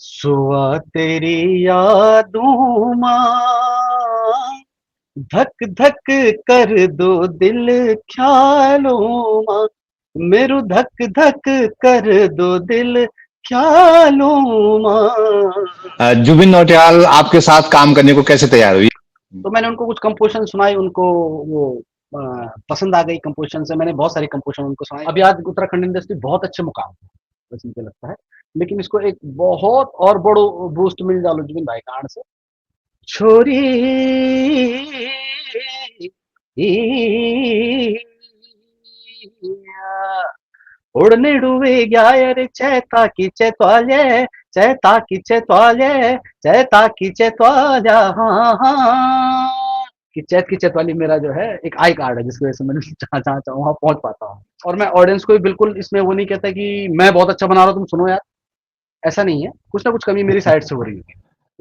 सुआ तेरी यादों मां धक धक कर दो दिल ख्यालों मां मेरू धक धक कर दो दिल ख्यालों मां। जुबिन नौटियाल आपके साथ काम करने को कैसे तैयार हुई? तो मैंने उनको कुछ कंपोजिशन सुनाई, उनको वो अ, पसंद आ गई कंपोजिशन से। मैंने बहुत सारी कंपोजिशन उनको सुनाई। अभी आज उत्तराखंड इंडस्ट्री बहुत अच्छे मुकाम पे है, वैसे मुझे लगता है। लेकिन इसको एक बहुत और बड़ो बूस्ट मिल जालो जुबिन भाई कान से। छोरी उड़ने डूबे गया रे चैता की चैताले, चैता की चैताले, चैता की चैताला। हाँ हाँ कि चैत की चैतवाली मेरा जो है एक आई कार्ड है, जिसकी वजह से मैंने जहाँ जहाँ चाहूँ वहाँ पहुंच पाता हूँ। और मैं ऑडियंस को भी बिल्कुल इसमें वो नहीं कहता कि मैं बहुत अच्छा बना रहा हूँ तुम सुनो यार, ऐसा नहीं है। कुछ ना कुछ कमी मेरी साइड से हो रही है।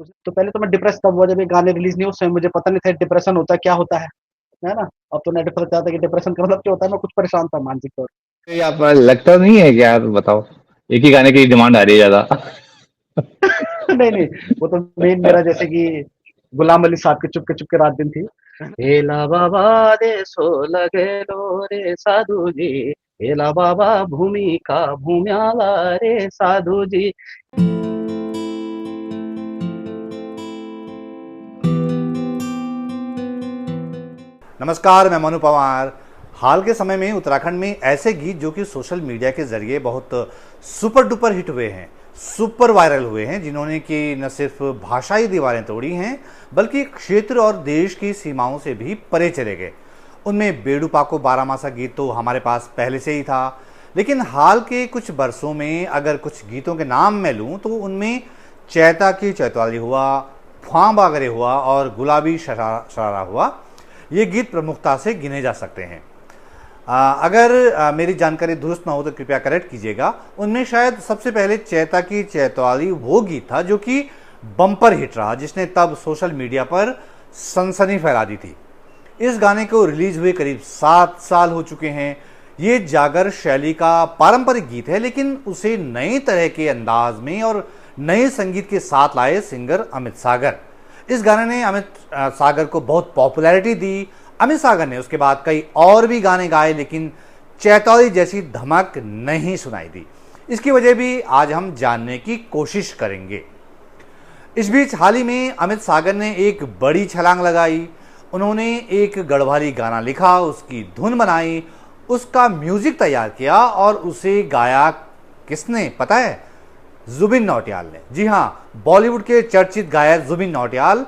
तो पहले तो मैं डिप्रेस तब हुआ जब ये गाने रिलीज नहीं हुए, उस समय मुझे पता नहीं था डिप्रेशन होता क्या होता है ना। अब तो नेट पर पता है कि डिप्रेशन का मतलब क्या होता है। मैं कुछ परेशान था मानसिक तौर ये आप लगता नहीं है कि यार बताओ, एक ही गाने की डिमांड आ रही है ज्यादा। पर। नहीं नहीं, वो तो मेन मेरा जैसे कि गुलाम अली साहब के चुपके रात दिन थी। हेला बाबा दे सो लगे लो रे साधु जी, हेला बाबा भूमिका भूम्याला रे साधु जी। नमस्कार, मैं मनु पवार। हाल के समय में उत्तराखंड में ऐसे गीत जो कि सोशल मीडिया के जरिए बहुत सुपर डुपर हिट हुए हैं, सुपर वायरल हुए हैं, जिन्होंने कि न सिर्फ भाषाई दीवारें तोड़ी हैं बल्कि क्षेत्र और देश की सीमाओं से भी परे चले गए। उनमें बेड़ू पाको बारामासा गीत तो हमारे पास पहले से ही था, लेकिन हाल के कुछ बरसों में अगर कुछ गीतों के नाम मैं लूँ तो उनमें चैता की चैतवाली हुआ, ख्वां बागरे हुआ और गुलाबी शरारा हुआ, ये गीत प्रमुखता से गिने जा सकते हैं। अगर मेरी जानकारी दुरुस्त ना हो तो कृपया करेक्ट कीजिएगा। उनमें शायद सबसे पहले चैता की चैतवाली वो गीत था जो कि बम्पर हिट रहा, जिसने तब सोशल मीडिया पर सनसनी फैला दी थी। इस गाने को रिलीज हुए करीब 7 साल हो चुके हैं। ये जागर शैली का पारंपरिक गीत है, लेकिन उसे नए तरह के अंदाज में और नए संगीत के साथ लाए सिंगर अमित सागर। इस गाने ने अमित सागर को बहुत पॉपुलैरिटी दी। अमित सागर ने उसके बाद कई और भी गाने गाए, लेकिन चैतौली जैसी धमक नहीं सुनाई दी। इसकी वजह भी आज हम जानने की कोशिश करेंगे। इस बीच हाल ही में अमित सागर ने एक बड़ी छलांग लगाई। उन्होंने एक गढ़वाली गाना लिखा, उसकी धुन बनाई, उसका म्यूजिक तैयार किया और उसे गाया किसने पता है? जुबिन नौटियाल ने। जी हाँ, बॉलीवुड के चर्चित गायक जुबिन नौटियाल,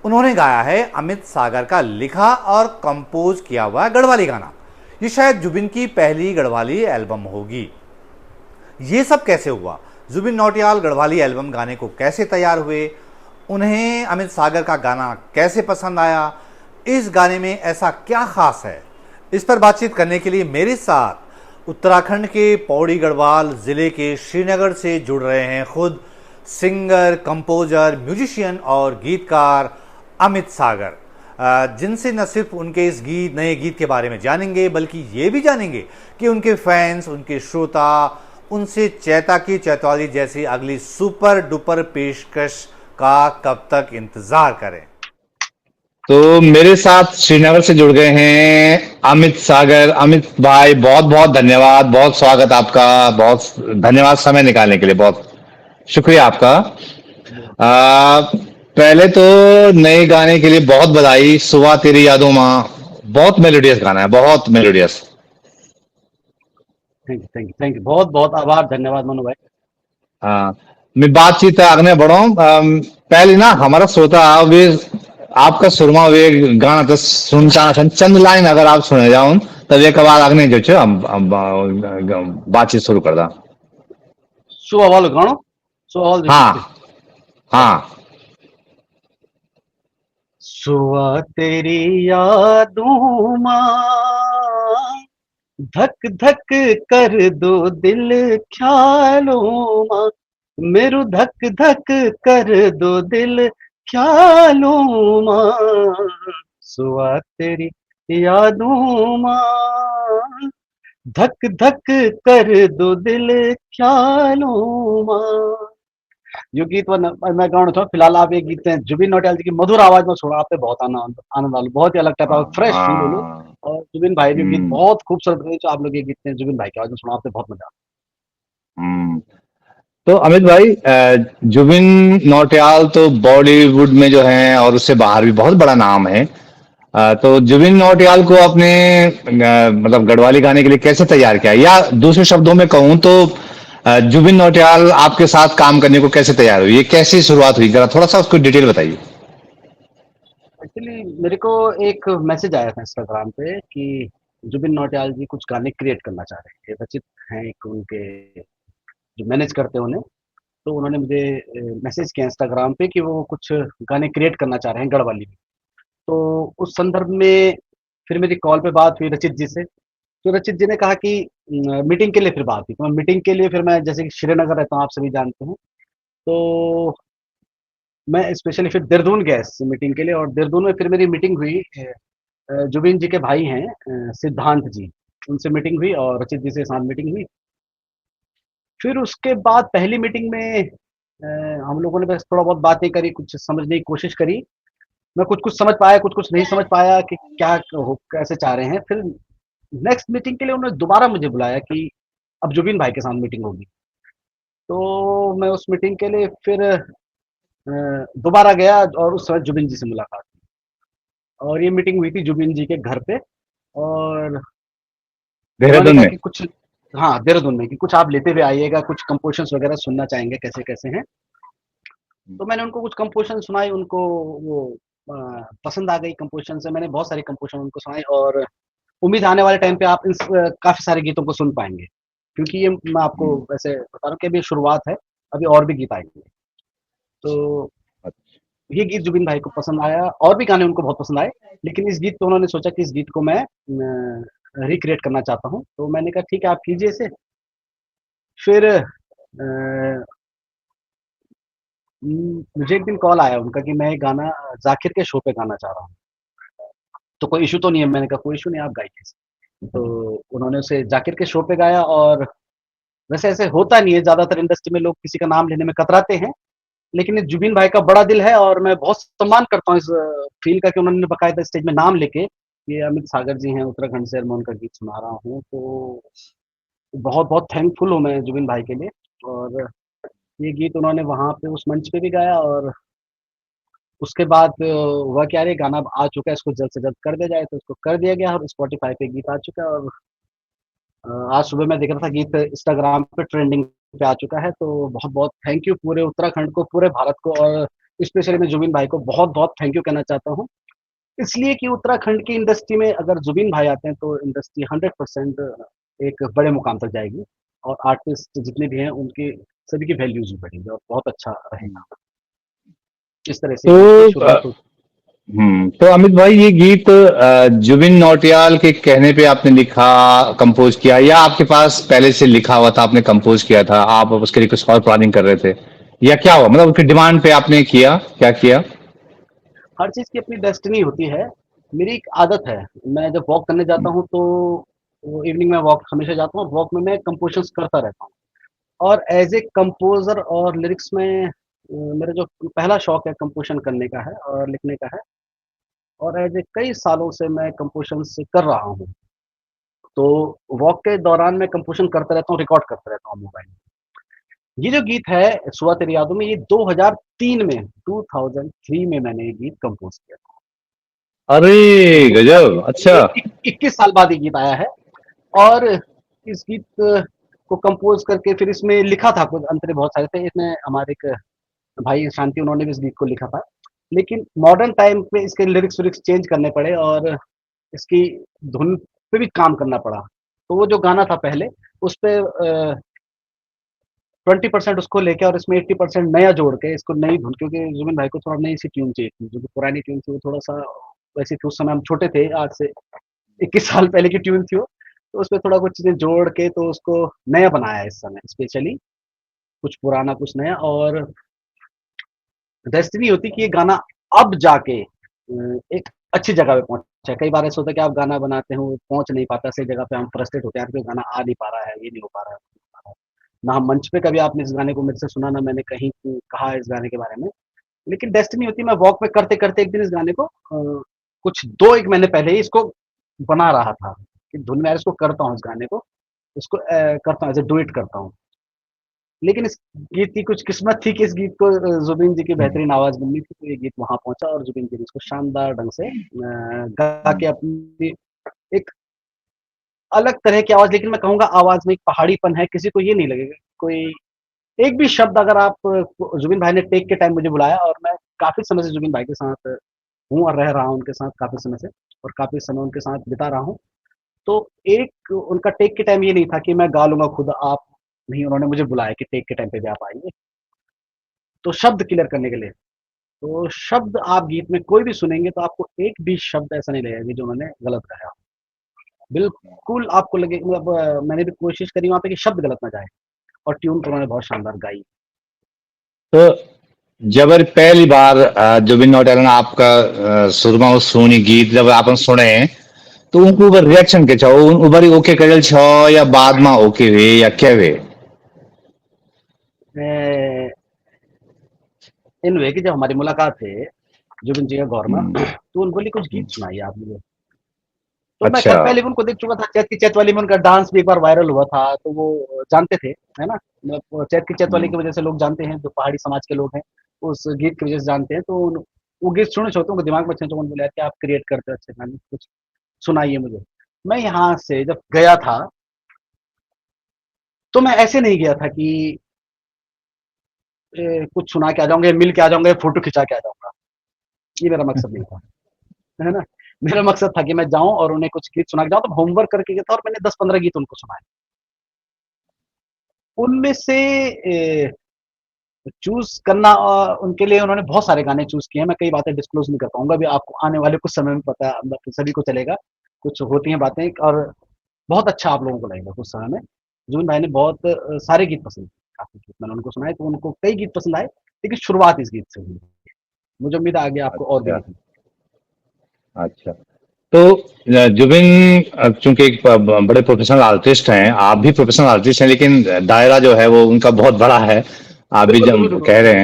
उन्होंने गाया है अमित सागर का लिखा और कंपोज किया हुआ गढ़वाली गाना। ये शायद जुबिन की पहली गढ़वाली एल्बम होगी। ये सब कैसे हुआ? जुबिन नौटियाल गढ़वाली एल्बम गाने को कैसे तैयार हुए? उन्हें अमित सागर का गाना कैसे पसंद आया? इस गाने में ऐसा क्या खास है? इस पर बातचीत करने के लिए मेरे साथ उत्तराखंड के पौड़ी गढ़वाल जिले के श्रीनगर से जुड़ रहे हैं खुद सिंगर, कंपोजर, म्यूजिशियन और गीतकार अमित सागर, जिनसे न सिर्फ उनके इस नए गीत के बारे में जानेंगे बल्कि ये भी जानेंगे कि उनके फैंस, उनके श्रोता उनसे चैता की चैतवाली जैसी अगली सुपर डुपर पेशकश का कब तक इंतजार करें। तो मेरे साथ श्रीनगर से जुड़ गए हैं अमित सागर। अमित भाई, बहुत बहुत धन्यवाद, बहुत स्वागत आपका, बहुत धन्यवाद समय निकालने के लिए, बहुत शुक्रिया आपका। पहले तो नए गाने के लिए बहुत बधाई। सुबह तेरी यादों माँ, बहुत मेलोडियस गाना है, बहुत melodious. Thank you thank you thank you, बहुत बहुत आभार, धन्यवाद मनु भाई। हाँ, मैं बातचीत आगे बढ़ाऊं। पहले ना हमारा श्रोता वे आपका सुरमा वे गाना तो सुनता छन, चंद लाइन अगर आप सुने जाओ तब एक बार आगने जो छे हम बातचीत शुरू कर दा। सुबह वालो गाणो, सुबह वालो जो हाँ हाँ। सुबह तेरी यादों मां धक धक कर दो दिल ख्यालों मां मेरू धक धक कर दो दिल ख्यालों मां। सुबह तेरी यादों मां धक धक कर दो दिल ख्यालों मां। जो गीत मैं गाना चाहूँ फिलहाल आप ये गीत हैं जुबिन नौटियाल जी की मधुर आवाज में सुना आपने बहुत आनंद आनंद आलू बहुत ही अलग टाइप का हाँ फ्रेश फील हो लो। हाँ। और जुबिन भाई जो गीत हम्म बहुत खूबसूरत गए जो आप लोग ये गीत हैं जुबिन भाई की आवाज में सुना आपने बहुत मजा हम्म। तो अमित भाई, जुबिन नौटियाल तो बॉलीवुड में जो है और उससे बाहर भी बहुत बड़ा नाम है। तो जुबिन नौटियाल को आपने मतलब गढ़वाली गाने के लिए कैसे तैयार किया, या दूसरे शब्दों में कहूँ तो जुबिन नौटियाल आपके साथ काम करने को कैसे तैयार हुई, ये कैसी शुरुआत हुई, जरा थोड़ा सा उसको डिटेल बताइए। एक्चुअली मेरे को एक मैसेज आया था इंस्टाग्राम पे कि जुबिन नौटियाल जी कुछ गाने क्रिएट करना चाह रहे हैं, ये रचित हैं एक उनके जो मैनेज करते हैं उन्हें। तो उन्होंने मुझे मैसेज किया इंस्टाग्राम पे कि वो कुछ गाने क्रिएट करना चाह रहे हैं गढ़वाली में। तो उस संदर्भ में फिर मेरी कॉल पे बात हुई रचित जी से। तो रचित जी ने कहा कि मीटिंग के लिए फिर बात हुई। तो मीटिंग के लिए फिर मैं जैसे कि श्रीनगर रहता हूँ आप सभी जानते हैं। तो मैं स्पेशली फिर देहरादून गया इस मीटिंग के लिए और देहरादून में फिर मेरी मीटिंग हुई जुबिन जी के भाई हैं सिद्धांत जी, उनसे मीटिंग हुई और रचित जी से साथ मीटिंग हुई। फिर उसके बाद पहली मीटिंग में हम लोगों ने बस थोड़ा बहुत बातें करी, कुछ समझने की कोशिश करी। मैं कुछ-कुछ समझ पाया, कुछ-कुछ नहीं समझ पाया कि क्या हो कैसे चाह रहे हैं। फिर नेक्स्ट मीटिंग के लिए उन्होंने दोबारा मुझे बुलाया कि अब जुबिन भाई के साथ मीटिंग होगी। तो मैं उस मीटिंग के लिए फिर दोबारा गया और उस समय जुबिन जी से मुलाकात हुई और ये मीटिंग हुई थी जुबिन जी के घर पे। और उन्होंने देहरादून कहा में। कि कुछ हाँ, देहरादून में कि कुछ आप लेते हुए आइएगा, कुछ कंपोज़िशंस वगैरह सुनना चाहेंगे कैसे-कैसे हैं। तो मैंने उनको कुछ कंपोज़िशन सुनाई, उनको वो पसंद आ गई कंपोज़िशन से। मैंने बहुत सारी कंपोज़िशन उनको सुनाई और उम्मीद है आने वाले टाइम पे आप काफ़ी सारे गीतों को सुन पाएँगे। क्योंकि ये मैं आपको हम्म, वैसे बता रहा हूँ कि अभी शुरुआत है, अभी और भी गीत आएँगे। तो ये गीत जुबिन भाई को पसंद आया और भी गाने उनको बहुत पसंद आए, लेकिन इस गीत पे उन्होंने सोचा कि इस गीत को मैं रिक्रिएट करना चाहता हूँ। तो मैंने कहा ठीक है आप कीजिए इसे। फिर मुझे एक दिन कॉल आया उनका कि मैं ये गाना ज़ाकिर के शो पे गाना चाह रहा हूँ। तो कोई इश्यू तो नहीं है? मैंने कहा कोई इश्यू नहीं, आप गाइए इसे। तो उन्होंने उसे ज़ाकिर के शो पे गाया और वैसे ऐसे होता नहीं है, ज़्यादातर इंडस्ट्री में लोग किसी का नाम लेने में कतराते हैं, लेकिन ये जुबिन भाई का बड़ा दिल है और मैं बहुत सम्मान करता हूँ इस फ़ील्ड का कि उन्होंने बाकायदा स्टेज में नाम लेके, ये अमित सागर जी हैं उत्तराखंड से और मैं उनका गीत सुना रहा हूँ, तो बहुत-बहुत थैंकफुल हूँ मैं जुबिन भाई के लिए। और ये गीत उन्होंने वहाँ पे उस मंच पे भी गाया और उसके बाद हुआ क्या रे गाना अब आ चुका है, इसको जल्द से जल्द कर दिया जाए, तो उसको कर दिया गया और स्पॉटिफ़ाई पे गीत आ चुका है और आज सुबह मैं देख रहा था गीत इंस्टाग्राम पे ट्रेंडिंग पे आ चुका है, तो बहुत-बहुत थैंक यू पूरे उत्तराखंड को, पूरे भारत को और स्पेशली मैं जुबिन भाई को बहुत-बहुत थैंक यू कहना चाहता हूँ। इसलिए कि उत्तराखंड की इंडस्ट्री में अगर जुबिन भाई आते हैं तो इंडस्ट्री 100% एक बड़े मुकाम तक जाएगी और आर्टिस्ट जितने भी हैं उनकी सभी की वैल्यूज़ भी बढ़ेंगी और बहुत अच्छा रहेगा। इस तरह से तो गीत की शुरुआत हुई। तो अमित भाई, ये गीत जुबिन नौटियाल के कहने पे आपने लिखा, कंपोज किया, या आपके पास पहले से लिखा हुआ था, आपने कंपोज किया था, आप उसके लिए कुछ और प्लानिंग कर रहे थे, या क्या हुआ, मतलब उसकी डिमांड पे आपने किया, क्या किया? हर चीज़ की अपनी डेस्टिनी होती है। मेरी एक आदत है, मैं जब वॉक करने जाता हूँ तो वो इवनिंग में वॉक हमेशा जाता हूँ, वॉक में मैं कंपोज़िशंस करता रहता हूँ। और एज़ ए कंपोज़र और लिरिक्स में मेरा जो पहला शौक है कंपोज़िशन करने का है और लिखने का है और एज़ ए कई सालों से मैं कंपोज़िशंस कर रहा हूँ। तो वॉक के दौरान मैं कंपोज़िशन करता रहता हूँ, रिकॉर्ड करता रहता हूँ मोबाइल में। ये जो गीत है सुबह तेरी यादों में ये 2003 में 2003 में मैंने ये गीत कंपोज़ किया था। अरे गजब, 2003 अच्छा। में 21 साल बाद ये गीत आया है और इस गीत को कंपोज़ करके फिर इसमें लिखा था कुछ अंतरे बहुत सारे थे। इसमें हमारे एक भाई शांति उन्होंने भी इस गीत को लिखा था। लेकिन मॉडर्न टाइम पे इसके लिरिक्स-विरिक्स चेंज करने पड़े और इसकी धुन पे भी काम करना पड़ा। तो वो जो गाना था पहले उसपे 20% उसको लेके और इसमें 80% नया जोड़ के इसको नई धुन क्योंकि जुबिन भाई को थोड़ा नई-सी ट्यून चाहिए थी। जो कि पुरानी ट्यून थी वो थोड़ा-सा वैसी थी उस समय हम छोटे थे, आज से 21 साल पहले की ट्यून थी वो। तो उसमें थोड़ा कुछ चीज़ें जोड़ के तो उसको नया बनाया है इस समय स्पेशली, कुछ पुराना कुछ नया और डेस्टिनी होती कि ये गाना अब जाके एक अच्छी जगह पे पहुँचा है। कई बार ऐसा होता है कि आप गाना बनाते हो, पहुँच नहीं पाता, सही जगह पे हम फ्रस्ट्रेट होते हैं, यार कोई गाना आ नहीं पा रहा है, ये नहीं हो पा रहा है, वो नहीं हो पा रहा है। ना हम मंच पे कभी आपने इस गाने को मेरे से सुना, ना मैंने कहीं कहा इस गाने के बारे में। लेकिन डेस्टिनी होती है, मैं वॉक में करते-करते एक दिन इस गाने को कुछ 2-1 महीने पहले ही इसको बना रहा था, कि धुन में यार इसको करता हूँ इस गाने को, इसको करता हूँ एज़ अ डुएट करता हूँ। लेकिन इस गीत की कुछ किस्मत थी कि इस गीत को ज़ुबिन जी की हम्म, बेहतरीन आवाज़ बननी थी, तो ये गीत वहाँ पहुँचा और ज़ुबिन जी ने इसको शानदार ढंग से गा हम्म, के अपनी एक अलग तरह की आवाज़, लेकिन मैं कहूँगा आवाज़ में एक पहाड़ीपन है, किसी को ये नहीं लगेगा कोई एक भी शब्द अगर आप ज़ुबिन भाई ने टेक के टाइम मुझे बुलाया और मैं काफ़ी समय से ज़ुबिन भाई के साथ हूँ और रह रहा हूँ उनके साथ काफ़ी समय से और काफ़ी समय उनके साथ बिता रहा हूँ। तो एक उनका टेक के टाइम ये नहीं था कि मैं गा लूँगा खुद आप नहीं, उन्होंने मुझे बुलाया कि टेक के टाइम पे भी आप आएँगे। तो शब्द क्लियर करने के लिए, तो शब्द आप गीत में कोई भी सुनेंगे तो आपको एक भी शब्द ऐसा नहीं लगेगा कि जो उन्होंने गलत गाया हो। बिल्कुल आपको लगे मतलब मैंने भी कोशिश करी वहाँ पे कि शब्द गलत ना जाए और ट्यून तो उन्होंने बहुत शानदार गाई। तो जब पहली बार जुबिन नौटियाल ने आपका सुरमा सोनी गीत जब आपने सुने तो उनको ऊपर रिएक्शन के छो ऊपर ही ओके करेल छो या बाद में ओके वे या क्या वे ए, इन वे की जब हमारी मुलाकात है जुबिन जी का गौर में, हम्म, तो उन बोली कुछ हम्म, गीत सुनाइए आप मुझे। तो मैं अच्छा खैर पहले भी उनको देख चुका था, चैत की चैत वाली में उनका डांस भी एक बार वायरल हुआ था, तो वो जानते थे, है ना? मतलब चैत की चैत वाली हम्म, की वजह से लोग जानते हैं, जो पहाड़ी समाज के लोग हैं, उस गीत की वजह से जानते हैं, तो वो गीत सुने होते उनको दिमाग में अच्छे तो बोले कि आप क्रिएट करते हो अच्छे गाने, कुछ सुनाइए मुझे। मैं यहाँ से जब गया था, तो मैं ऐसे नहीं गया था कि कुछ सुना के आ जाऊँगा, मिल के आ जाऊँगा, फोटो खिंचा के आ जाऊँगा। ये मेरा मकसद नहीं था, है ना? मेरा मकसद था कि मैं जाऊँ और उन्हें कुछ गीत सुना के जाऊँ, तो होमवर्क करके गया था और मैंने 10-15 गीत उनको सुनाए। उनमें से चूज़ करना उनके लिए उन्होंने बहुत सारे गाने चूज़ किए हैं, मैं कई बातें डिस्क्लोज़ नहीं कर पाऊँगा, अभी आपको आने वाले कुछ समय में पता मतलब सभी को चलेगा। कुछ होती हैं बातें और बहुत अच्छा आप लोगों को लगेगा कुछ समय में। जुबिन भाई ने बहुत सारे गीत पसंद किए, काफ़ी गीत मैंने उनको सुनाए, तो उनको कई गीत पसंद आए, लेकिन शुरुआत इस गीत से हुई। मुझे उम्मीद है आगे आपको और भी अच्छा गीत अच्छा तो जुबिन चूंकि एक बड़े प्रोफेशनल आर्टिस्ट हैं आप भी प्रोफेशनल आर्टिस्ट हैं लेकिन दायरा जो है वो उनका बहुत बड़ा है आप भी बिल्कुल, बिल्कुल, जब बिल्कुल। कह रहे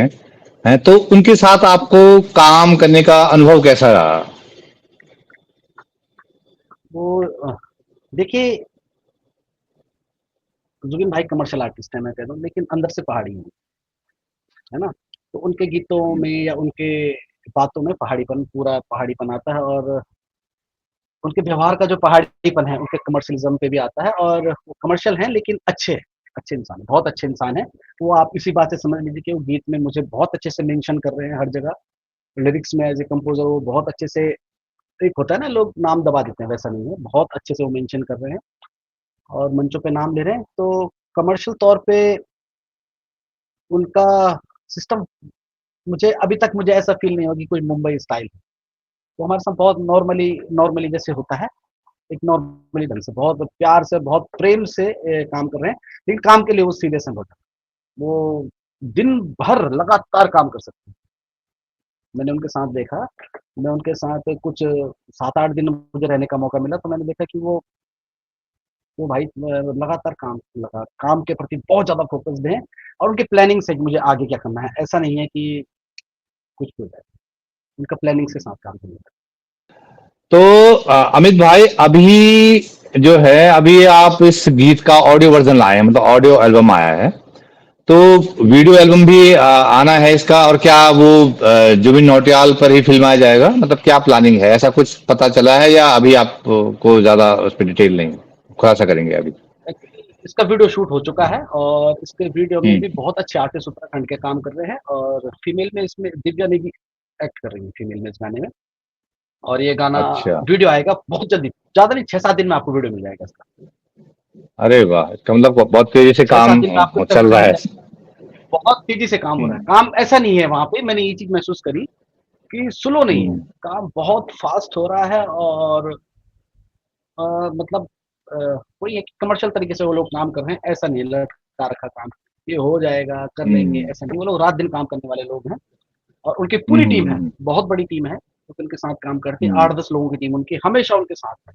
हैं तो उनके साथ आपको काम करने का अनुभव कैसा रहा वो देखिए जुबिन भाई कमर्शियल आर्टिस्ट हैं मैं कह दूँ, लेकिन अंदर से पहाड़ी हैं, है ना? तो उनके गीतों में या उनके बातों में पहाड़ीपन पूरा पहाड़ीपन आता है और उनके व्यवहार का जो पहाड़ीपन है, उनके कमर्शियलिज़्म पे भी आता है और वो कमर्शियल हैं लेकिन अच्छे हैं, अच्छे इंसान हैं, बहुत अच्छे इंसान हैं। वो आप इसी बात से समझ लीजिए कि वो गीत में मुझे बहुत अच्छे से मेंशन कर रहे हैं हर जगह। लिरिक्स में एज़ ए कंपोज़र वो बहुत अच्छे से एक होता है ना लोग नाम दबा देते हैं, वैसा नहीं है, बहुत अच्छे से वो मेंशन कर रहे हैं और मंचों पे नाम ले रहे हैं। तो कमर्शियल तौर पे उनका सिस्टम मुझे अभी तक मुझे ऐसा फ़ील नहीं हुआ कि कोई मुंबई स्टाइल है। वो हमारे साथ बहुत नॉर्मली नॉर्मली जैसे होता है एक नॉर्मली ढंग से बहुत प्यार से, बहुत प्रेम से काम कर रहे हैं, लेकिन काम के लिए वो सीरियस हैं बहुत ज़्यादा। वो दिन भर लगातार काम कर सकते हैं। मैंने उनके साथ देखा, मैं उनके साथ कुछ 7-8 दिन मुझे रहने का मौका मिला, तो मैंने देखा कि वो भाई लगातार काम के प्रति बहुत ज़्यादा फ़ोकस्ड हैं और उनकी प्लानिंग से मुझे आगे क्या करना है। ऐसा नहीं है कि कुछ भी हो जाए, उनका प्लानिंग के साथ काम करना है। तो अमित भाई अभी जो है अभी आप इस गीत का ऑडियो वर्जन लाए हैं मतलब ऑडियो एल्बम आया है तो वीडियो एल्बम भी आना है इसका और क्या वो जुबिन नौटियाल पर ही फिल्माया जाएगा मतलब क्या प्लानिंग है ऐसा कुछ पता चला है या अभी आप को ज्यादा उस पर डिटेल नहीं खुलासा करेंगे अभी एक्चुअली इसका वीडियो शूट हो चुका है और इसके वीडियो में भी हम्म बहुत अच्छे आर्टिस्ट उत्तराखंड के काम कर रहे हैं और फीमेल में इसमें दिव्या नेगी एक्ट कर रही है फीमेल में इस गाने में और ये गाना अच्छा वीडियो आएगा बहुत जल्दी, ज़्यादा नहीं 6-7 दिन में आपको वीडियो मिल जाएगा इसका। अरे वाह इसका मतलब बहुत तेजी से 6-7 काम दिन में आपको इसका चल वीडियो रहा मिल है जाएगा। बहुत तेज़ी से काम हो रहा है। हम्म काम ऐसा नहीं है वहाँ पे, मैंने ये चीज़ महसूस करी कि स्लो नहीं है, हम्म काम बहुत फ़ास्ट हो रहा है और अ, मतलब वही है कि कमर्शियल तरीके से वो लोग काम कर रहे हैं, ऐसा नहीं है लटका रखा काम। ये हो जाएगा, कर लेंगे, हम्म ऐसा नहीं। वो लोग रात-दिन काम करने वाले लोग हैं और उनकी हम्म पूरी टीम है, हम्म बहुत बड़ी टीम है, जो कि उनके साथ काम करती है। हम्म 8-10 लोगों की टीम उनकी हमेशा उनके साथ है,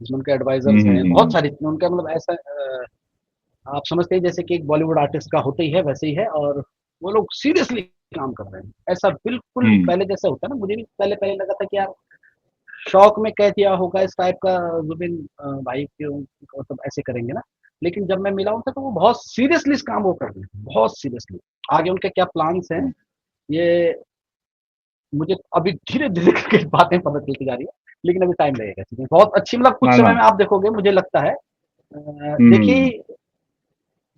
जिसमें उनके हम्म एडवाइज़र्स हम्म हैं, हम्म बहुत सारी उनका मतलब ऐसा आप समझते हैं जैसे कि एक बॉलीवुड आर्टिस्ट का होता ही है वैसे ही है, और वो लोग सीरियसली काम कर रहे हैं। ऐसा बिल्कुल हम्म। पहले जैसा होता है ना, मुझे भी पहले पहले लगा था कि यार शौक में कह दिया होगा इस टाइप का, जुबिन भाई क्यों मतलब ऐसे करेंगे ना। लेकिन जब मैं मिला उनसे तो वो बहुत सीरियसली इस काम को कर रहे हैं, बहुत सीरियसली। आगे उनके क्या प्लान्स हैं हम्म। ये मुझे अभी धीरे-धीरे करके बातें पता चलती जा रही है, लेकिन अभी टाइम लगेगा चीज़ें बहुत अच्छी, मतलब कुछ ना समय ना। में आप देखोगे मुझे लगता है। हम्म। देखिए,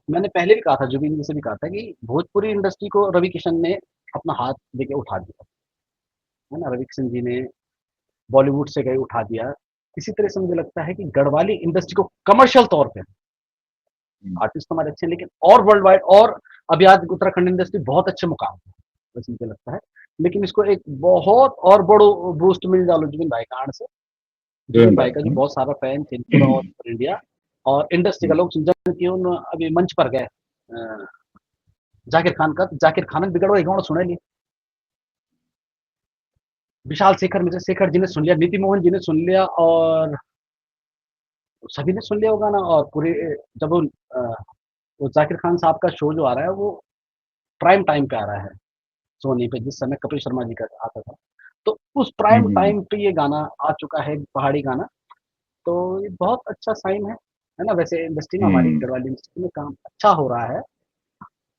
मैंने पहले भी कहा था, जुबिन जी से भी कहा था कि भोजपुरी इंडस्ट्री को रवि किशन ने अपना हाथ देके उठा दिया, है ना? रवि किशन जी ने बॉलीवुड से गए उठा दिया। इसी तरह से मुझे लगता है कि गढ़वाली इंडस्ट्री को कमर्शियल तौर पे, आर्टिस्ट तो हमारे अच्छे हैं लेकिन और वर्ल्ड वाइड, और अभी आज उत्तराखंड इंडस्ट्री बहुत अच्छे मुकाम पे है, वैसे मुझे लगता है। लेकिन इसको एक बहुत और बड़ो बूस्ट मिल जालो जुबिन भाई का आण से। जुबिन जोइन भाई भाई। का जो बहुत सारा फैन थे पूरा ऑल ओवर इंडिया, और इंडस्ट्री का हम्म। लोग जन की उन अभी मंच पर गए जाकिर खान का, जाकिर खान बिगड़ो एक गाना सुने ली, विशाल शेखर, मिर्जा शेखर जी ने सुन लिया, नीति मोहन जी ने सुन लिया, और सभी ने सुन लिया वो गाना। और पूरे जब वो जाकिर खान साहब का शो जो आ रहा है वो प्राइम टाइम पे आ रहा है सोनी पे, जिस समय कपिल शर्मा जी का आता था, तो उस प्राइम हम्म। टाइम पे ये गाना आ चुका है, पहाड़ी गाना। तो ये बहुत अच्छा साइन है ना? वैसे इंडस्ट्री में, हमारी हम्म। गढ़वाली इंडस्ट्री में काम अच्छा हो रहा है,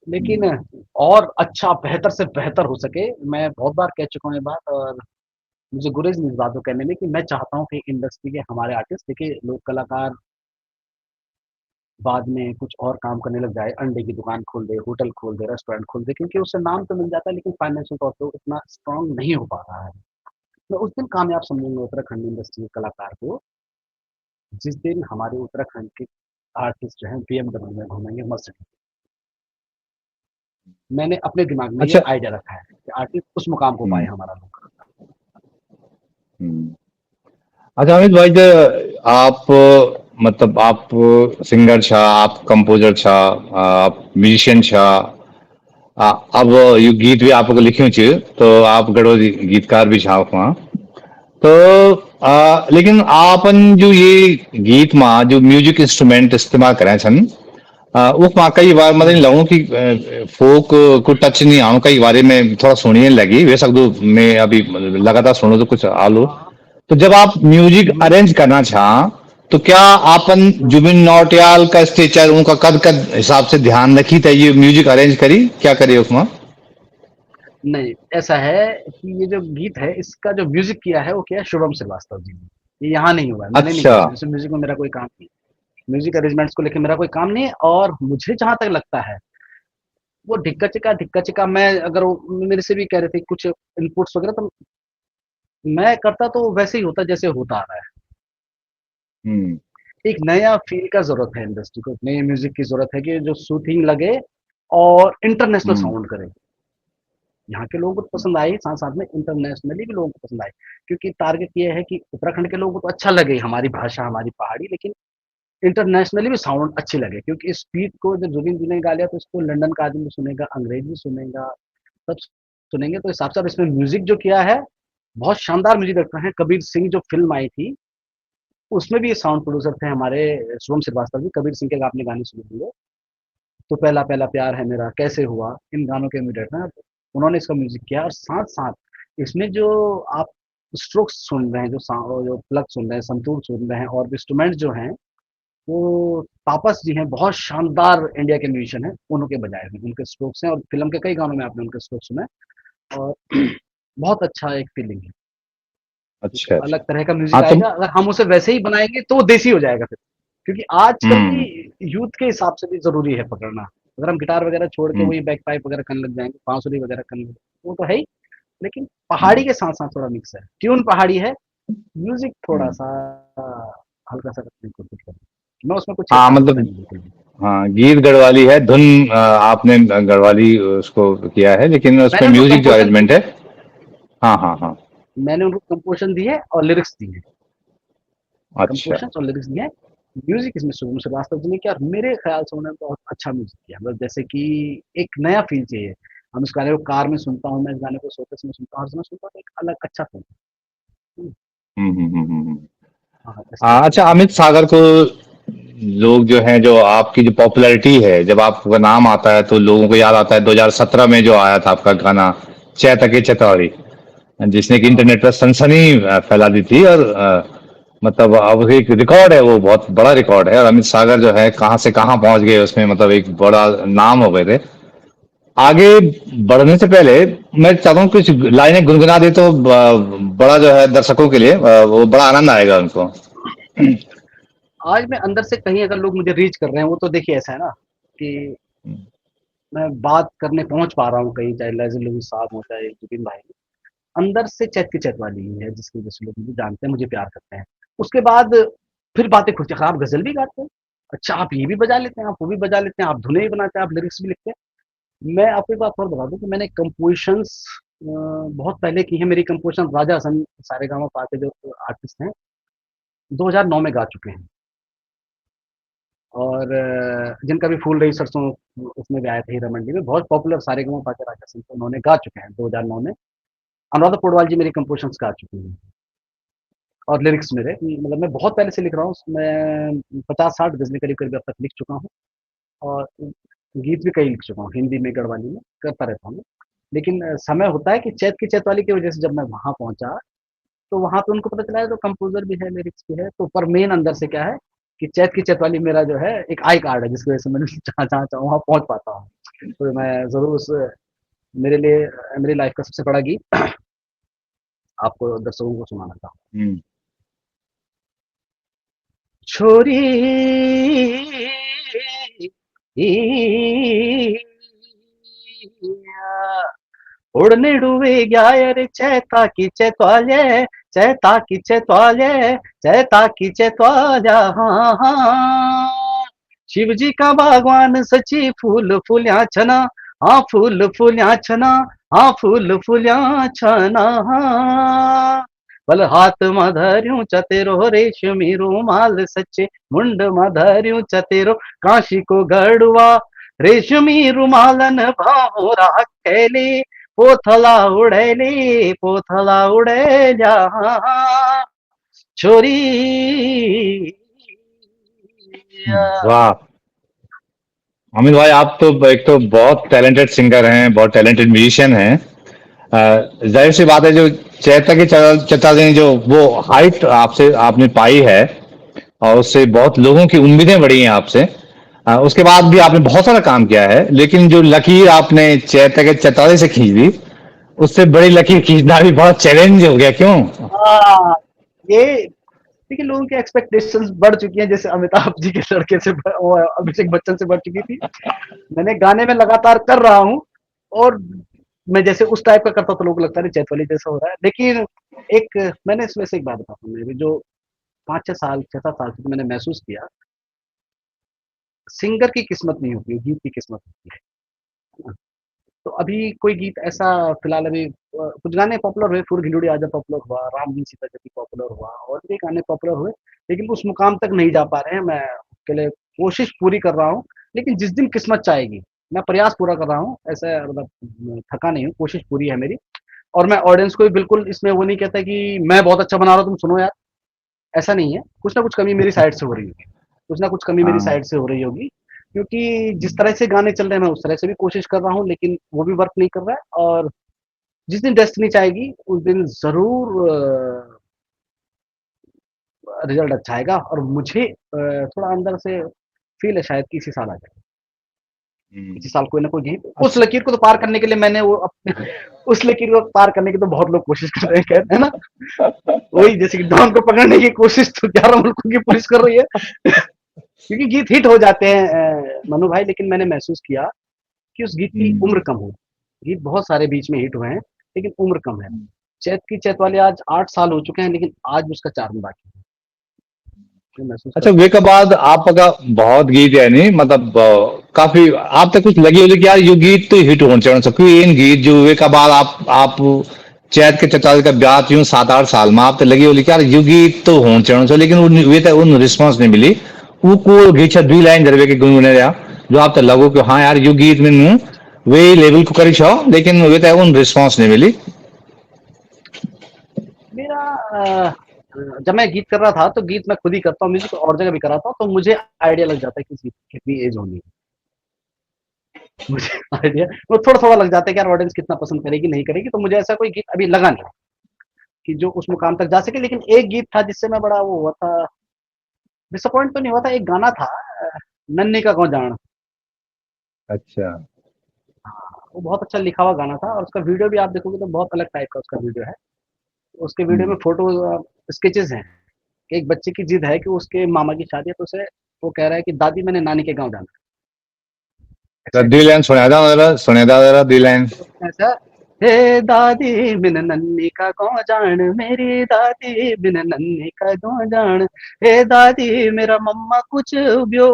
लेकिन हम्म। और अच्छा बेहतर से बेहतर हो सके। मैं बहुत बार कह चुका हूँ ये बात, और मुझे गुरेज नहीं इस बात को कहने में कि मैं चाहता हूँ कि इंडस्ट्री के हमारे आर्टिस्ट, देखिए लोग कलाकार बाद में कुछ और काम करने लग जाए, अंडे की दुकान खोल दे, होटल खोल दे, रेस्टोरेंट खोल दे, क्योंकि उससे नाम तो मिल जाता है लेकिन फाइनेंशियल तौर पे वो इतना स्ट्रांग नहीं हो पा रहा है। मैं उस दिन कामयाब समझूंगा उत्तराखंड इंडस्ट्री के कलाकार को, जिस दिन हमारे उत्तराखंड के आर्टिस्ट जो हैं बीएमडब्ल्यू में घूमेंगे मर्सिडीज। मैंने अपने दिमाग में ये अच्छा। आइडिया रखा है कि आर्टिस्ट उस मुकाम को पाए हम्म। हमारा लोग। हम्म। अच्छा अमित भाई, आप मतलब आप सिंगर छा, आप कंपोजर छा, आप म्यूजिशियन छा, अब यू गीत भी आपको लिख्यूं च, तो आप गढ़ो गीतकार भी छा वहाँ। तो लेकिन आपन जो ये गीत में जो म्यूजिक इंस्ट्रूमेंट इस्तेमाल करें छन, उसमें कई बार मतलब लगूं कि फोक को टच नहीं आऊं, कई बार में थोड़ा सुनने लगी वे सकदो, मैं अभी लगातार सुनो तो कुछ आलो। तो जब आप म्यूजिक अरेंज करना चाह, तो क्या आपन हाँ, जुबिन नौटियाल का स्टेचर उनका कद कद हिसाब से ध्यान रखी था ये म्यूजिक अरेंज करी, क्या करी उसमें? नहीं, ऐसा है कि ये जो गीत है इसका जो म्यूजिक किया है वो किया है शुभम श्रीवास्तव जी ने। ये यहाँ नहीं हुआ है, मैंने नहीं अच्छा। किया, जैसे म्यूजिक में मेरा कोई काम नहीं, म्यूजिक अरेंजमेंट्स को लेकर मेरा कोई काम नहीं है। और मुझे जहां तक लगता है वो ढिक्का चिक्का मैं, अगर वो मेरे से भी कह रहे थे कुछ इनपुट्स वगैरह, तो मैं करता तो वैसे ही होता जैसे होता आ रहा है। हम्म। एक नया फील का जरूरत है इंडस्ट्री को, नए म्यूजिक की जरूरत है कि जो सूथिंग लगे और इंटरनेशनल हम्म। साउंड करे। यहाँ के लोगों को तो पसंद आई, साथ साथ में इंटरनेशनली भी लोगों को पसंद आई, क्योंकि टारगेट ये है कि उत्तराखंड के लोगों को तो अच्छा लगे हमारी भाषा, हमारी पहाड़ी, लेकिन इंटरनेशनली भी साउंड अच्छी लगे। क्योंकि इस बीट को जब जुबिन जी ने गा लिया तो इसको लंदन का आदमी भी सुनेगा, अंग्रेज भी सुनेगा, सब सुनेंगे। तो हिसाब से अब इसमें म्यूजिक जो किया है, बहुत शानदार म्यूजिक डायरेक्टर हैं। कबीर सिंह जो फिल्म आई थी उसमें भी ये साउंड प्रोड्यूसर थे हमारे शुभम श्रीवास्तव जी। कबीर सिंह के आपने गाने सुने होंगे, तो पहला पहला प्यार है मेरा, कैसे हुआ, इन गानों के डायरेक्टर हैं, उन्होंने इसका म्यूजिक किया। और साथ साथ इसमें जो आप स्ट्रोक्स सुन रहे हैं, जो प्लग सुन रहे हैं, संतूर सुन रहे हैं, और इंस्ट्रूमेंट जो हैं वो तापस जी हैं, बहुत शानदार इंडिया के म्यूजिशियन हैं, उन्होंने बजाए हुए उनके स्ट्रोक्स हैं। और फिल्म के कई गानों में आपने उनके स्ट्रोक्स सुने, और बहुत अच्छा एक फीलिंग है। एक अच्छा अच्छा। अलग तरह का हाँ म्यूजिक तो आएगा, अगर हम उसे वैसे ही बनाएंगे तो वो देसी हो जाएगा फिर। क्योंकि आजकल हम्म। की यूथ के हिसाब से भी जरूरी है पकड़ना। अगर हम गिटार वगैरह छोड़ के हम्म। वही बैक पाइप वगैरह करने लग जाएंगे, बांसुरी वगैरह करने लग जाएंगे, वो तो है ही, लेकिन हम्म। पहाड़ी के साथ साथ थोड़ा मिक्स है, ट्यून पहाड़ी है, म्यूजिक थोड़ा हम्म। सा हल्का सा रखने की कोशिश करें। मैं उसमें कुछ हाँ छेड़छाड़ करता मतलब, नहीं बिल्कुल भी। हाँ गीत गढ़वाली है, धुन आपने गढ़वाली उसको किया है, लेकिन उसमें मैंने उनको म्यूजिक जो कंपोजन दी अरेंजमेंट है, है। हाँ हाँ हाँ। मैंने उनको कंपोजन दी है और लिरिक्स दी है, अच्छा। कंपोजिशन और लिरिक्स दिए हैं। म्यूजिक इसमें शुभम श्रीवास्तव जी ने किया, और मेरे ख्याल से उन्होंने बहुत अच्छा म्यूजिक किया। मतलब जैसे कि एक नया फील चाहिए, हम इस गाने को कार में सुनता हूँ, मैं इस गाने को सोते समय सुनता हूँ, हर समय सुनता हूँ, तो एक अलग अच्छा फील। हम्म। हाँ, इस तरह से अच्छा है। अमित सागर को लोग जो हैं, जो आपकी जो पॉपुलैरिटी है, जब आपका नाम आता है तो लोगों को याद आता है 2017 में जो आया था आपका गाना चैतके चतौरी, जिसने कि हाँ। इंटरनेट पर सनसनी फैला दी थी। और मतलब अब एक रिकॉर्ड है, वो बहुत बड़ा रिकॉर्ड है। और अमित सागर जो है कहाँ से कहाँ पहुंच गए उसमें, मतलब एक बड़ा नाम हो गए थे। आगे बढ़ने से पहले मैं चाहता हूँ कुछ लाइनें गुनगुना दे तो बड़ा जो है दर्शकों के लिए वो बड़ा आनंद आएगा उनको। आज मैं अंदर से कहीं अगर लोग मुझे रीच कर रहे हैं, वो तो देखिए ऐसा है ना कि मैं बात करने पहुँच पा रहा हूँ कहीं, चाहे लैज़ी साहब हो, चाहे जुबिन भाई। अंदर से चैत की चैत वाली ही है, जिसकी वजह से लोग मुझे जानते हैं, मुझे प्यार करते हैं। उसके बाद फिर बातें खुलती हैं, आप गज़ल भी गाते हैं? अच्छा, आप ये भी बजा लेते हैं, आप वो भी बजा लेते हैं, आप धुनें भी बनाते हैं, आप लिरिक्स भी लिखते हैं। मैं आपको एक बात और बता दूँ कि मैंने कंपोज़िशंस बहुत पहले की है। मेरी कंपोज़िशन राजा हसन सारेगामा के जो आर्टिस्ट हैं, 2009 में गा चुके हैं। और जिनका भी फूल रही सरसों उसमें भी आया था हीरा मंडी में, बहुत पॉपुलर सारेगामा के राजा हसन तो उन्होंने गा चुके हैं 2009 में। अनुराधा पौडवाल जी मेरी कंपोज़िशंस गा चुकी हैं। और लिरिक्स मेरे मतलब मैं बहुत पहले से लिख रहा हूँ, मैं 50-60 गज़लें करीब-करीब अब तक लिख चुका हूँ। और गीत भी कई लिख चुका हूँ, हिंदी में, गढ़वाली में, करता रहता हूँ मैं। लेकिन समय होता है कि चैत की चैतवाली की वजह से जब मैं वहाँ पहुँचा, तो वहाँ पे उनको पता चला है तो कंपोज़र भी है, लिरिक्स भी है, तो पर मेन अंदर से क्या है कि चैत की चैतवाली मेरा जो है एक आई कार्ड है, जिसकी वजह से मैं जहाँ-जहाँ चाहूँ वहाँ पहुँच पाता हूँ। तो मैं ज़रूर उस मेरे लिए मेरी लाइफ़ का सबसे बड़ा गीत आपको दर्शकों को सुनाना चाहूँगा। हम्म। छोरी उड़ने गया रे चैता की चैतवाले, चैता की चैतवाले, चैता की चैतवाल्या, हाँ हाँ। शिव जी का बागवान सची फूल फुल्या छना, हाँ फूल फुल्या छना, हाँ फूल फुल्या छना, हाँ। बल हाथ मधर्यू चतेरो रेशमी रुमाल सच्चे मुंड मधर्यू चतेरो काशी को गढ़वा रेशमी रुमालन भावरा खेले पोथला उड़ैले पोथला उड़ैल्या छोरी। वाह, अमित भाई, आप तो एक तो बहुत टैलेंटेड सिंगर हैं, बहुत टैलेंटेड म्यूजिशियन हैं। जाहिर सी बात है, जो चैता की चेतावनी जो वो हाइट आपसे आपने पाई है, और उससे बहुत लोगों की उम्मीदें बढ़ी हैं आपसे। उसके बाद भी आपने बहुत सारा काम किया है, लेकिन जो लकीर आपने चैता के चेतावनी से खींच दी, उससे बड़ी लकीर खींचना भी बहुत चैलेंज हो गया, क्यों? हाँ, ये देखिए लोगों की एक्सपेक्टेशंस बढ़ चुकी हैं, जैसे अमिताभ जी के लड़के से वो अभिषेक बच्चन से बढ़ चुकी थी। मैंने गाने में लगातार कर रहा हूँ, और मैं जैसे उस टाइप का करता तो लोग लगता है चैतवली जैसा हो रहा है। लेकिन एक मैंने इसमें से एक बात बताता हूँ, मेरी जो 5-6 साल 6-7 साल से मैंने महसूस किया, सिंगर की किस्मत नहीं होती है, गीत की किस्मत होती है। तो अभी कोई गीत ऐसा फिलहाल अभी कुछ गाने पॉपुलर हुए, फुर ढिंडोरी आजा पॉपुलर हुआ, राम जी सीता जदी पॉपुलर हुआ, और भी गाने पॉपुलर हुए, लेकिन उस मुकाम तक नहीं जा पा रहे हैं। मैं उसके लिए कोशिश पूरी कर रहा हूँ, लेकिन जिस दिन किस्मत चाहेगी, मैं प्रयास पूरा कर रहा हूँ, ऐसा मतलब थका नहीं हूँ, कोशिश पूरी है मेरी। और मैं ऑडियंस को भी बिल्कुल इसमें वो नहीं कहता कि मैं बहुत अच्छा बना रहा हूँ, तुम सुनो यार, ऐसा नहीं है। कुछ ना कुछ कमी मेरी साइड से हो रही होगी, कुछ ना कुछ कमी मेरी हाँ। साइड से हो रही होगी, क्योंकि जिस तरह से गाने चल रहे हैं मैं उस तरह से भी कोशिश कर रहा हूँ, लेकिन वो भी वर्क नहीं कर रहा है। और जिस दिन डेस्टिनी चाहेगी उस दिन ज़रूर रिज़ल्ट अच्छा आएगा, और मुझे थोड़ा अंदर से फ़ील है शायद कि इसी साल आ जाए। इसी साल कोई ना कोई गीत उस अच्छा। लकीर को तो पार करने के लिए मैंने वो अपने उस लकीर को पार करने की तो बहुत लोग कोशिश कर रहे हैं, कहते हैं ना, वही जैसे कि डॉन को पकड़ने की कोशिश तो 11 मुल्कों की पुलिस कर रही है। क्योंकि गीत हिट हो जाते हैं मनु भाई, लेकिन मैंने महसूस किया कि उस गीत की हम्म। उम्र कम हो। गीत बहुत सारे बीच में हिट हुए हैं, लेकिन उम्र कम है। चैत की चैतवाली आज 8 साल हो चुके हैं, लेकिन आज भी उसका चार्म बाकी है। मैं महसूस अच्छा, करता वे हूँ। के बाद आपका बहुत गीत है नहीं, मतलब काफी आप तक कुछ लगी होगी कि यार ये गीत तो हिट होने चाहिए, क्योंकि इन गीत जो वे के बाद आप चैत के चचाल का ब्याह यूं 7-8 साल में आप तो लगी होगी कि यार ये गीत तो होने चाहिए, लेकिन वे तो उन रिस्पांस नहीं मिली। वो को गीत 2 लाइन दरवे के गुनगुने रहा, जो आप तो लगो कि हाँ यार ये गीत में वे लेवल को करी छो, लेकिन वे तो उन रिस्पांस नहीं मिली। मेरा जब मैं गीत कर रहा था तो गीत मैं खुद ही करता हूँ, म्यूजिक और जगह भी कराता हूँ, तो मुझे आइडिया लग जाता है कि इसकी कितनी एज होनी है। मुझे आइडिया वो थोड़ा-थोड़ा लग जाता है कि यार ऑडियंस कितना पसंद करेगी, नहीं करेगी, तो मुझे ऐसा कोई गीत अभी लगा नहीं कि जो उस मुकाम तक जा सके। लेकिन एक गीत था जिससे मैं बड़ा वो हुआ था, डिसअपॉइंट तो नहीं हुआ था। एक गाना था नन्ही का गौ जान। अच्छा। वो बहुत अच्छा लिखा हुआ गाना था और उसका वीडियो भी आप देखोगे तो बहुत अलग टाइप का उसका वीडियो है। उसके वीडियो में हम्म। फोटो स्केचेज़ हैं कि एक बच्चे की जिद है कि उसके मामा की शादी है, तो उसे वो कह रहा है कि दादी मैंने नानी के गाँव जाना है। तो ऐसे दी लाइन सुना था जरा दी लाइन। ऐसा, हे दादी बिन नन्ही का कौन जान, मेरी दादी बिन नन्ही का कौन जान, हे दादी मेरा मम्मा कुछ उबियो,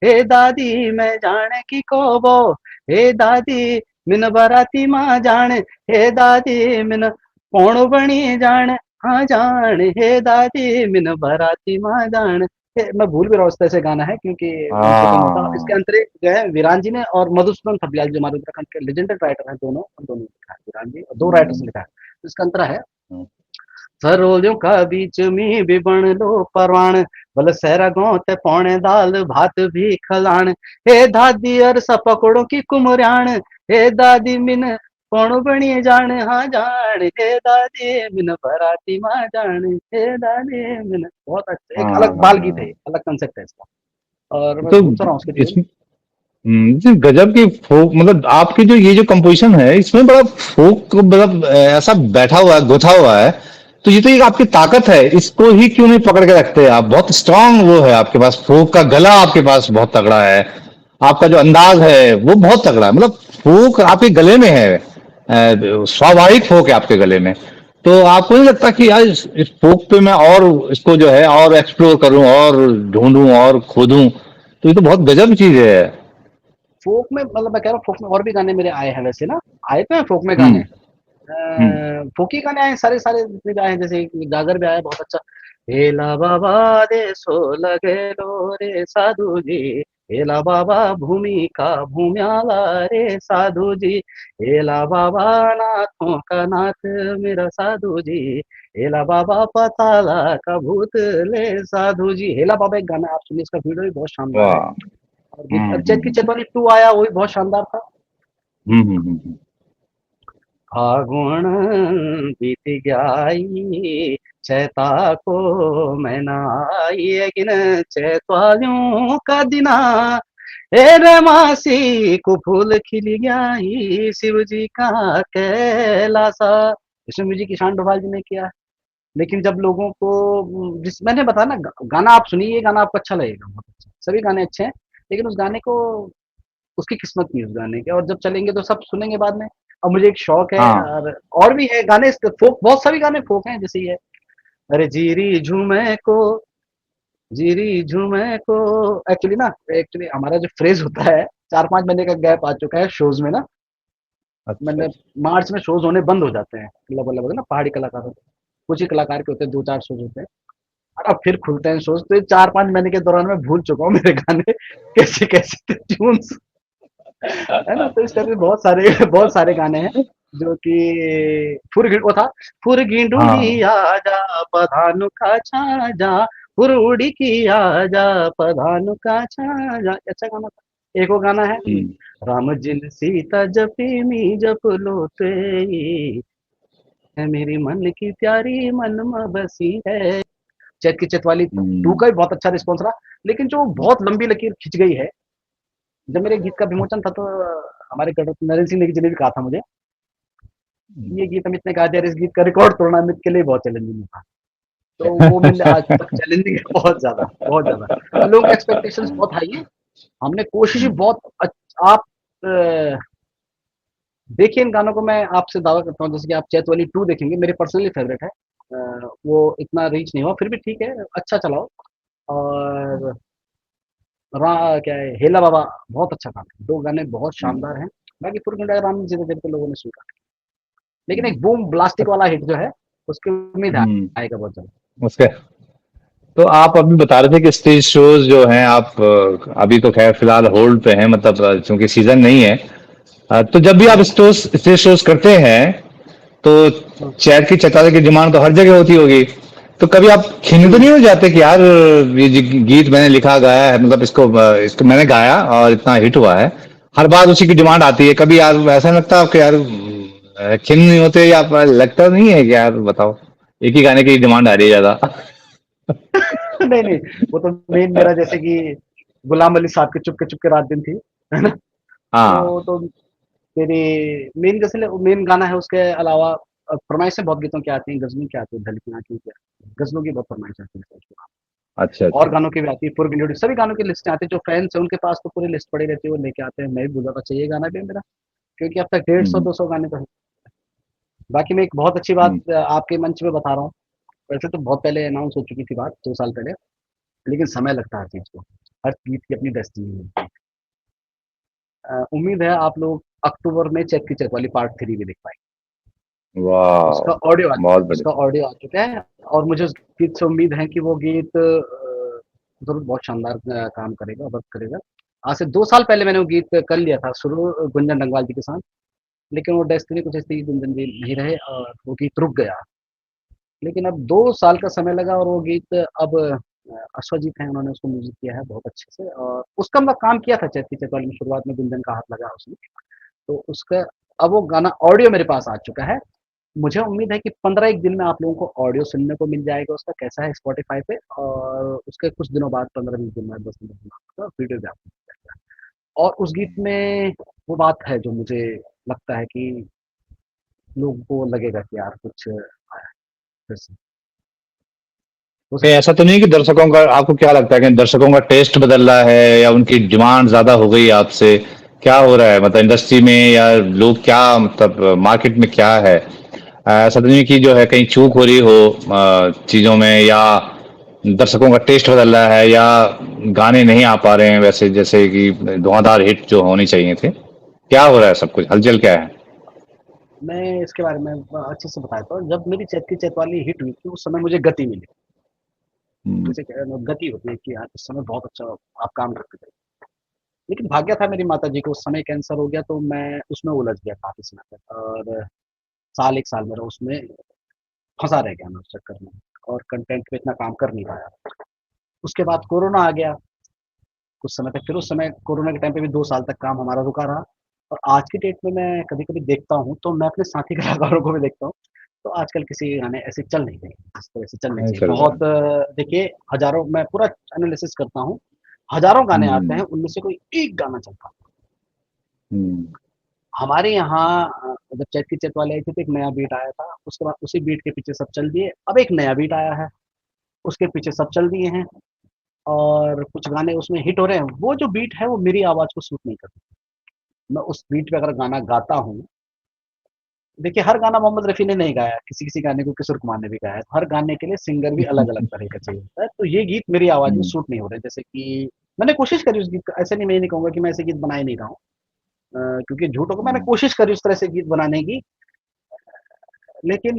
हे दादी मैं जाने की कोबो, हे दादी मिन बराती माँ जान, हे दादी मिन कौन बनी जान, हाँ जान, हे दादी मिन बराती माँ जान। मैं भूल भी रहा हूँ इस तरह से गाना है क्योंकि मन से तो नहीं होता। इसके हाँ। अंतरे जो है वीरान जी ने और मधुसूदन थपलियाल जो हमारे उत्तराखंड के लेजेंडरी राइटर हैं, दोनों उन दोनों ने लिखा है। वीरान जी और दो राइटर्स ने हम्म। लिखा है। तो इसका अंतरा है, हम्म। सरोलियों का बीच में भी बन लो परवान, बल सहरा गोते पौने दाल भात भी खलान, हे दादी अरसा पकड़ो की कुमरान, हे दादी मिन कौन बनी जान, हाँ जान, हे दादी मिन बराती माँ जान, हे दादी मिन। बहुत अच्छा, एक अलग बाल गीत है, हाँ। अलग कंसेप्ट है इसका। और मैं तो भूल सा रहा हूँ उसके ट्यून। इसमें जी गजब की फोक, मतलब आपकी जो ये जो कंपोजिशन है इसमें बड़ा फोक मतलब ऐसा बैठा हुआ है, गुथा हुआ है। तो ये तो एक आपकी ताकत है, इसको ही क्यों नहीं पकड़ के रखते आप? बहुत स्ट्रांग वो है आपके पास, फोक का गला आपके पास बहुत तगड़ा है, आपका जो अंदाज है वो बहुत तगड़ा है, मतलब फोक आपके गले में है, स्वाभाविक फोक है आपके गले में। तो आपको नहीं लगता कि यार इस फोक पे मैं और इसको जो है और एक्सप्लोर करूं और ढूंढूं और खोदूं? तो ये तो बहुत गजब चीज है। फ़ोक में मतलब मैं कह रहा हूँ फ़ोक में और भी गाने मेरे आए हैं वैसे ना, आए तो हैं फ़ोक में गाने। हम्म। हम्म। फ़ोकी गाने आए हैं सारे-सारे जितने भी आए हैं, जैसे कि गागर भी आया बहुत अच्छा। हेला बाबा देसो लगे लो रे साधु जी, हेला बाबा भूमिका भूम्याला रे साधु जी, हेला बाबा नाथों का नाथ मेरा साधु जी, हेला बाबा पाताला का भूत ले साधु जी। हेला बाबा एक गाना है, आप सुनिए, इसका वीडियो भी बहुत शानदार है। वाह। और गीत चैत की चेतावनी 2 आया, वो भी बहुत शानदार था। हम्म। फागुन बीत गयाई चैता को मैं न आई, लेकिन चैतालियों का दिना ए रे मासी को फूल खिल गयाई शिव जी का कैलासा। इसमें म्यूजिक ईशान डोभाल जी ने किया है। लेकिन जब लोगों को जिस मैंने बताया ना, गाना आप सुनिए, ये गाना आपको अच्छा लगेगा, बहुत अच्छा, सभी गाने अच्छे हैं, लेकिन उस गाने को उसकी किस्मत नहीं उस गाने की, और जब चलेंगे तो सब सुनेंगे बाद में। अब मुझे एक शौक है, हाँ। और भी है गाने फोक, बहुत सारे गाने फोक हैं, जैसे ये अरे जीरी झूमे को, जीरी झूमे को। एक्चुअली ना, एक्चुअली हमारा जो फ्रेज होता है, 4-5 महीने का गैप आ चुका है शोज में ना। अच्छा मतलब अच्छा। मार्च में शोज होने बंद हो जाते हैं, लगभग ना, पहाड़ी कलाकारों के कुछ ही कलाकार के होते हैं, 2-4 शोज होते हैं, और अब फिर खुलते हैं शोज। तो ये 4-5 महीने के दौरान मैं भूल चुका हूँ मेरे गाने कैसे कैसे थे ट्यून्स, है ना। तो इस तरह से बहुत सारे बहुत सारे गाने हैं जो कि वो था, फुरगी डूडी हाँ। आजा पधानु का छाजा, फुरुड़ी की आजा पधानु का छाजा, अच्छा गाना था। एक वो गाना है, हम्म। राम जिन सीता जपी मी जप लो तेई, है मेरी मन की प्यारी मन में बसी है। चैत की चैतवाली 2 हम्म। का भी बहुत अच्छा रिस्पॉन्स रहा, लेकिन जो बहुत लंबी लकीर खिंच गई है। जब मेरे गीत का विमोचन था तो हमारे नरेंद्र सिंह नेगी जी ने भी कहा था मुझे, ये गीत अमित ने गा दिया, इस गीत का रिकॉर्ड तोड़ना अमित के लिए बहुत चैलेंजिंग था। तो वो मैंने आज तक चैलेंजिंग है, बहुत ज़्यादा, बहुत ज़्यादा। और लोगों की एक्सपेक्टेशंस बहुत हाई है। हमने कोशिश भी बहुत आप देखिए इन गानों को, मैं आपसे दावा करता हूँ, जैसे कि आप चैत वाली 2 देखेंगे, मेरे पर्सनली फेवरेट है। वो इतना रीच नहीं हुआ, फिर भी ठीक है, अच्छा चला वो। और क्या है, हेला बाबा बहुत अच्छा गाना है, 2 गाने बहुत शानदार हैं। बाकी पूरी गुंडा राम जी को लोगों ने स्वीकार, लेकिन एक बूम ब्लास्टिक वाला हिट जो है, उसकी उम्मीद हम्म। आएगा बहुत जल्द। उसके तो आप अभी बता रहे थे कि स्टेज शोज जो हैं आप अभी तो खैर फिलहाल होल्ड पे हैं, मतलब क्योंकि सीजन नहीं है। तो जब भी आप हाँ, स्टेज शोज करते हैं तो हाँ, चैट की चैताली की डिमांड तो हर जगह होती होगी। तो कभी आप खिन्न तो नहीं हो जाते कि यार ये गीत मैंने लिखा गाया है, मतलब इसको मैंने गाया और इतना हिट हुआ है, हर बार उसी की डिमांड आती है, कभी यार ऐसा नहीं लगता आपको यार खिन्न नहीं होते, या लगता नहीं है कि यार बताओ एक ही गाने की डिमांड आ रही है ज्यादा? नहीं नहीं, वो तो मेन मेरा जैसे कि गुलाम अली साहब के चुपके रात दिन थी, है ना? हाँ। वो तो मेरी मेन जैसे मेन गाना है। उसके अलावा फरमाइशें बहुत गीतों की आती हैं, गजलों की आती है, धलकियाँ की, गजलों की बहुत फरमाइश आती है। अच्छा और अच्छा। गानों की भी आती है, पूर्व वीडियो सभी गानों की लिस्ट आती है। जो फैंस है उनके पास तो पूरी लिस्ट पड़ी रहती है, वो लेके आते हैं। मैं भी बोल रहा था चाहिए गाना भी है मेरा, क्योंकि अब तक 150 हम्म 200 गाने तो हैं। बाकी मैं एक बहुत अच्छी बात हम्म। आपके मंच पे बता रहा हूँ। वैसे तो बहुत पहले अनाउंस हो चुकी थी बात, 2 साल पहले, लेकिन समय लगता है हर चीज़ को। हर गीत की अपनी डेस्टिनी है। उम्मीद है आप लोग अक्टूबर में चेक की चेक वाली पार्ट 3 भी देख पाएंगे। वाह। बहुत उसका बढ़िया। ऑडियो आ चुका है। और मुझे उस गीत से उम्मीद है कि वो गीत ज़रूर बहुत शानदार काम करेगा, वर्क करेगा। आज से 2 साल पहले मैंने वो गीत कर लिया था शुरू, गुंजन रंगवाल जी के साथ, लेकिन वो डेस्टिनी कुछ ऐसी, गुंजन जी नहीं रहे और वो गीत रुक गया। लेकिन अब 2 साल का समय लगा और वो गीत अब अश्वजीत हैं, उन्होंने उसको म्यूजिक किया है बहुत अच्छे से। और उसका मैं काम किया था चैती चैतवाली में, शुरुआत में गुंजन का हाथ लगा उसमें। तो उसका अब वो गाना ऑडियो मेरे पास आ चुका है। मुझे उम्मीद है कि 15 एक दिन में आप लोगों को ऑडियो सुनने को मिल जाएगा उसका, कैसा है स्पॉटिफाई पे। और उसके कुछ दिनों बाद, 15-20 दिन बाद, 10-15 दिन बाद वीडियो भी आपको मिल जाएगा। और उस गीत में वो बात है जो मुझे लगता है कि लोगों को लगेगा कि यार कुछ आया है फिर से। हो कहीं सकता ऐसा तो नहीं कि दर्शकों का, आपको क्या लगता है कि दर्शकों का टेस्ट बदल रहा है या उनकी डिमांड ज्यादा हो गई है आपसे? क्या हो रहा है मतलब इंडस्ट्री में, या लोग क्या मतलब मार्केट में क्या है? ऐसा तो नहीं कि जो है कहीं चूक हो रही हो चीजों में, या दर्शकों का टेस्ट बदल रहा है, या गाने नहीं आ पा रहे हैं वैसे जैसे कि धुआंधार हिट जो होने चाहिए थे? क्या हो रहा है, सब कुछ हलचल क्या है? है। मैं इसके बारे में अच्छे से बताता हूँ। जब मेरी चैत की चैतवाली हिट हुई थी, उस समय मुझे गति मिली। हम्म जैसे गति होती है कि यार उस समय बहुत अच्छा आप काम करते थे। लेकिन भाग्य था मेरी माता जी को, उस समय कैंसर हो गया, तो मैं उसमें उलझ गया काफी समय तक। और साल 1 साल मेरा उसमें फंसा रह गया मैं उस चक्कर में, और कंटेंट पे इतना काम कर नहीं पाया। उसके बाद कोरोना आ गया कुछ समय तक। फिर उस समय कोरोना के टाइम पे भी 2 साल तक काम हमारा रुका रहा। और आज की डेट में मैं कभी कभी देखता हूँ, तो मैं अपने साथी कलाकारों को भी देखता हूँ, तो आजकल किसी गाने ऐसे चल नहीं रहे जिस तरह से चलने नहीं चाहिए। चल रहा बहुत है। देखिए, हजारों, मैं पूरा एनालिसिस करता हूँ, हजारों गाने आते हम्म हैं, उनमें से कोई एक गाना चलता है। हम्म हमारे यहाँ जब चैत की चैत वाले आई थी तो एक नया बीट आया था, उसके बाद उसी बीट के पीछे सब चल दिए। अब एक नया बीट आया है, उसके पीछे सब चल दिए हैं। और कुछ गाने उसमें हिट हो रहे हैं, वो जो बीट है वो मेरी आवाज़ को सूट नहीं करती। मैं उस बीट पे अगर गाना गाता हूँ, देखिए हर गाना मोहम्मद रफ़ी ने नहीं गाया है, किसी-किसी गाने को किशोर कुमार ने भी गाया है। तो हर गाने के लिए सिंगर भी अलग-अलग तरह का चाहिए होता है। तो ये गीत मेरी आवाज़ में हम्म सूट नहीं हो रहे। जैसे कि मैंने कोशिश करी उस गीत को, ऐसे नहीं, मैं ये नहीं कहूँगा कि मैं ऐसे गीत बना ही नहीं रहा हूँ। क्योंकि झूठ होगा, मैंने हम्म कोशिश करी उस तरह से गीत बनाने की, लेकिन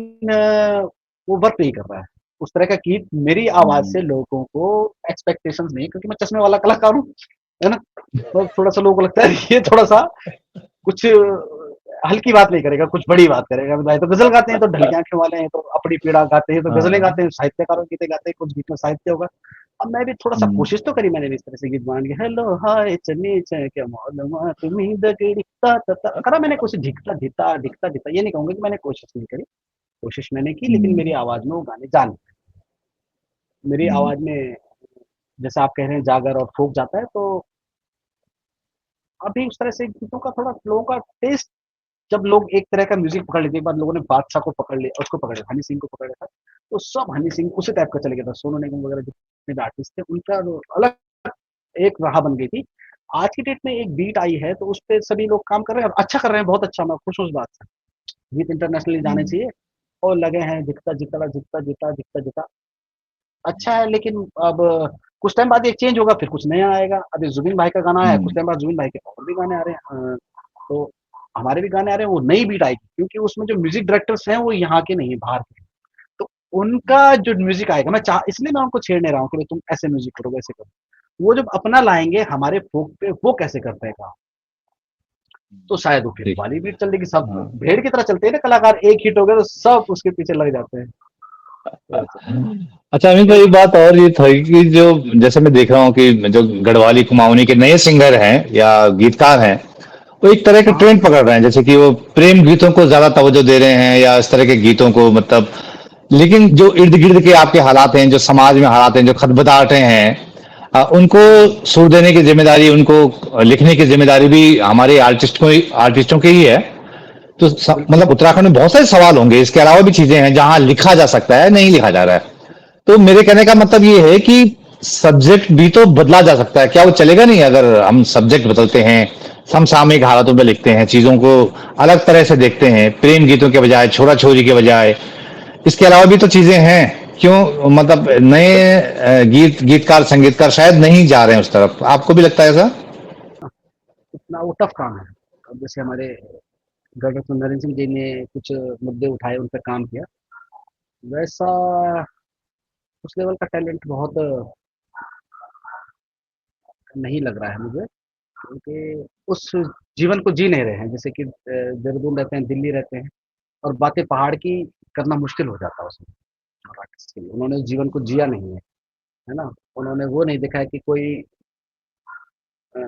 वो वर्क नहीं कर रहा है। उस तरह का गीत मेरी आवाज़ हम्म से लोगों को एक्सपेक्टेशंस नहीं है, क्योंकि मैं चश्मे वाला कलाकार हूँ, है ना? तो थोड़ा-सा लोगों को लगता है ये थोड़ा-सा कुछ हल्की बात नहीं करेगा, कुछ बड़ी बात करेगा। भाई तो गज़ल गाते हैं तो ढलकी आँखें वाले हैं, तो अपनी पीड़ा गाते हैं, तो गज़लें हाँ। गाते हैं, साहित्यकारों की गीतें गाते हैं, कुछ गीत में साहित्य होगा। अब मैं भी थोड़ा-सा हम्म कोशिश तो करी मैंने भी इस तरह से गीत बनाने की। हेलो हाय चनीचे क्या मालूमात मी दगड़ी ता ता ता, करा मैंने कोशिश, धिकता-धिकता, ये नहीं कहूँगा कि मैंने कोशिश नहीं करी। कोशिश मैंने की, लेकिन मेरी हम्म आवाज़ में वो गाने जा नहीं पाए। मेरी हम्म आवाज़ में, जैसे आप कह रहे हैं, जागर और फ़ोक जाता है, तो अभी उस तरह से गीतों का थोड़ा लोगों का टेस्ट, जब लोग एक तरह का म्यूज़िक पकड़ लेते हैं, एक बार लोगों ने बादशाह को पकड़ लिया, उसको पकड़ लिया, हनी सिंह को पकड़ लिया था, तो सब हनी सिंह उसी टाइप का चले गया था। सोनू निगम वगैरह जितने भी आर्टिस्ट थे, उनका जो अलग एक राह बन गई थी। आज की डेट में एक बीट आई है, तो उस पे सभी लोग काम कर रहे हैं और अच्छा कर रहे हैं, बहुत अच्छा, मैं खुश हूँ इस बात से। गीत इंटरनेशनली जाने हम्म चाहिए, और लगे हैं जितना जितना जितना जितना जितना जितना अच्छा है। लेकिन अब कुछ टाइम बाद ये चेंज होगा, फिर कुछ नया आएगा। अभी जुबिन भाई का गाना आया, कुछ हम्म टाइम बाद जुबिन भाई के और भी गाने आ रहे हैं। तो हमारे भी गाने आ रहे हैं, वो नई बीट आएगी, क्योंकि उसमें जो म्यूजिक डायरेक्टर्स हैं वो यहाँ के नहीं है, बाहर के हैं। तो उनका जो म्यूजिक आएगा, मैं चाह इसलिए मैं उनको छेड़ नहीं रहा हूँ कि भाई तुम ऐसे म्यूजिक करो, वैसे करो। वो जब अपना लाएंगे हमारे फोक पे, वो कैसे करते हैं काम, तो शायद वो फिर ठीक। वाली बीट चल देगी। सब हाँ। भेड़ की तरह चलते हैं ना कलाकार, एक हिट हो गया तो सब उसके पीछे लग जाते हैं। अच्छा अमित भाई, एक बात और ये था कि जो जैसे मैं देख रहा हूँ कि जो गढ़वाली कुमाऊनी के नए सिंगर हैं या गीतकार हैं, वो एक तरह के हाँ ट्रेंड पकड़ रहे हैं, जैसे कि वो प्रेम गीतों को ज्यादा तवज्जो दे रहे हैं या इस तरह के गीतों को, मतलब लेकिन जो इर्द गिर्द के आपके हालात हैं, जो समाज में हालात हैं, जो खदबदाहटें हैं, उनको हाँ सुर देने की जिम्मेदारी, उनको लिखने की जिम्मेदारी भी हमारे आर्टिस्टों की ही है। तो बिल्कुल। मतलब उत्तराखंड में बहुत सारे सवाल होंगे, इसके अलावा भी चीजें हैं जहां लिखा जा सकता है, नहीं लिखा जा रहा है। तो मेरे कहने का मतलब ये है कि सब्जेक्ट भी तो बदला जा सकता है, क्या वो चलेगा नहीं अगर हम सब्जेक्ट बदलते हैं, समसामयिक हालातों में लिखते हैं, चीजों को अलग तरह से देखते हैं, प्रेम गीतों के बजाय, छोरा छोरी के बजाय। इसके अलावा भी तो चीजें हैं, क्यों मतलब नए गीतकार संगीतकार शायद नहीं जा रहे हैं उस तरफ, आपको भी लगता है ऐसा? इतना वो टफ काम है। अब जैसे हमारे गणरत्न नरेंद्र सिंह जी ने कुछ मुद्दे उठाए, उन पर काम किया, वैसा उस लेवल का टैलेंट बहुत नहीं लग रहा है मुझे, क्योंकि उस जीवन को जी नहीं रहे हैं। जैसे कि देहरादून रहते हैं, दिल्ली रहते हैं, और बातें पहाड़ की करना मुश्किल हो जाता है उसमें। और आर्टिस्ट के लिए उन्होंने उस जीवन को जिया नहीं है ना? उन्होंने वो नहीं देखा है कि कोई अ,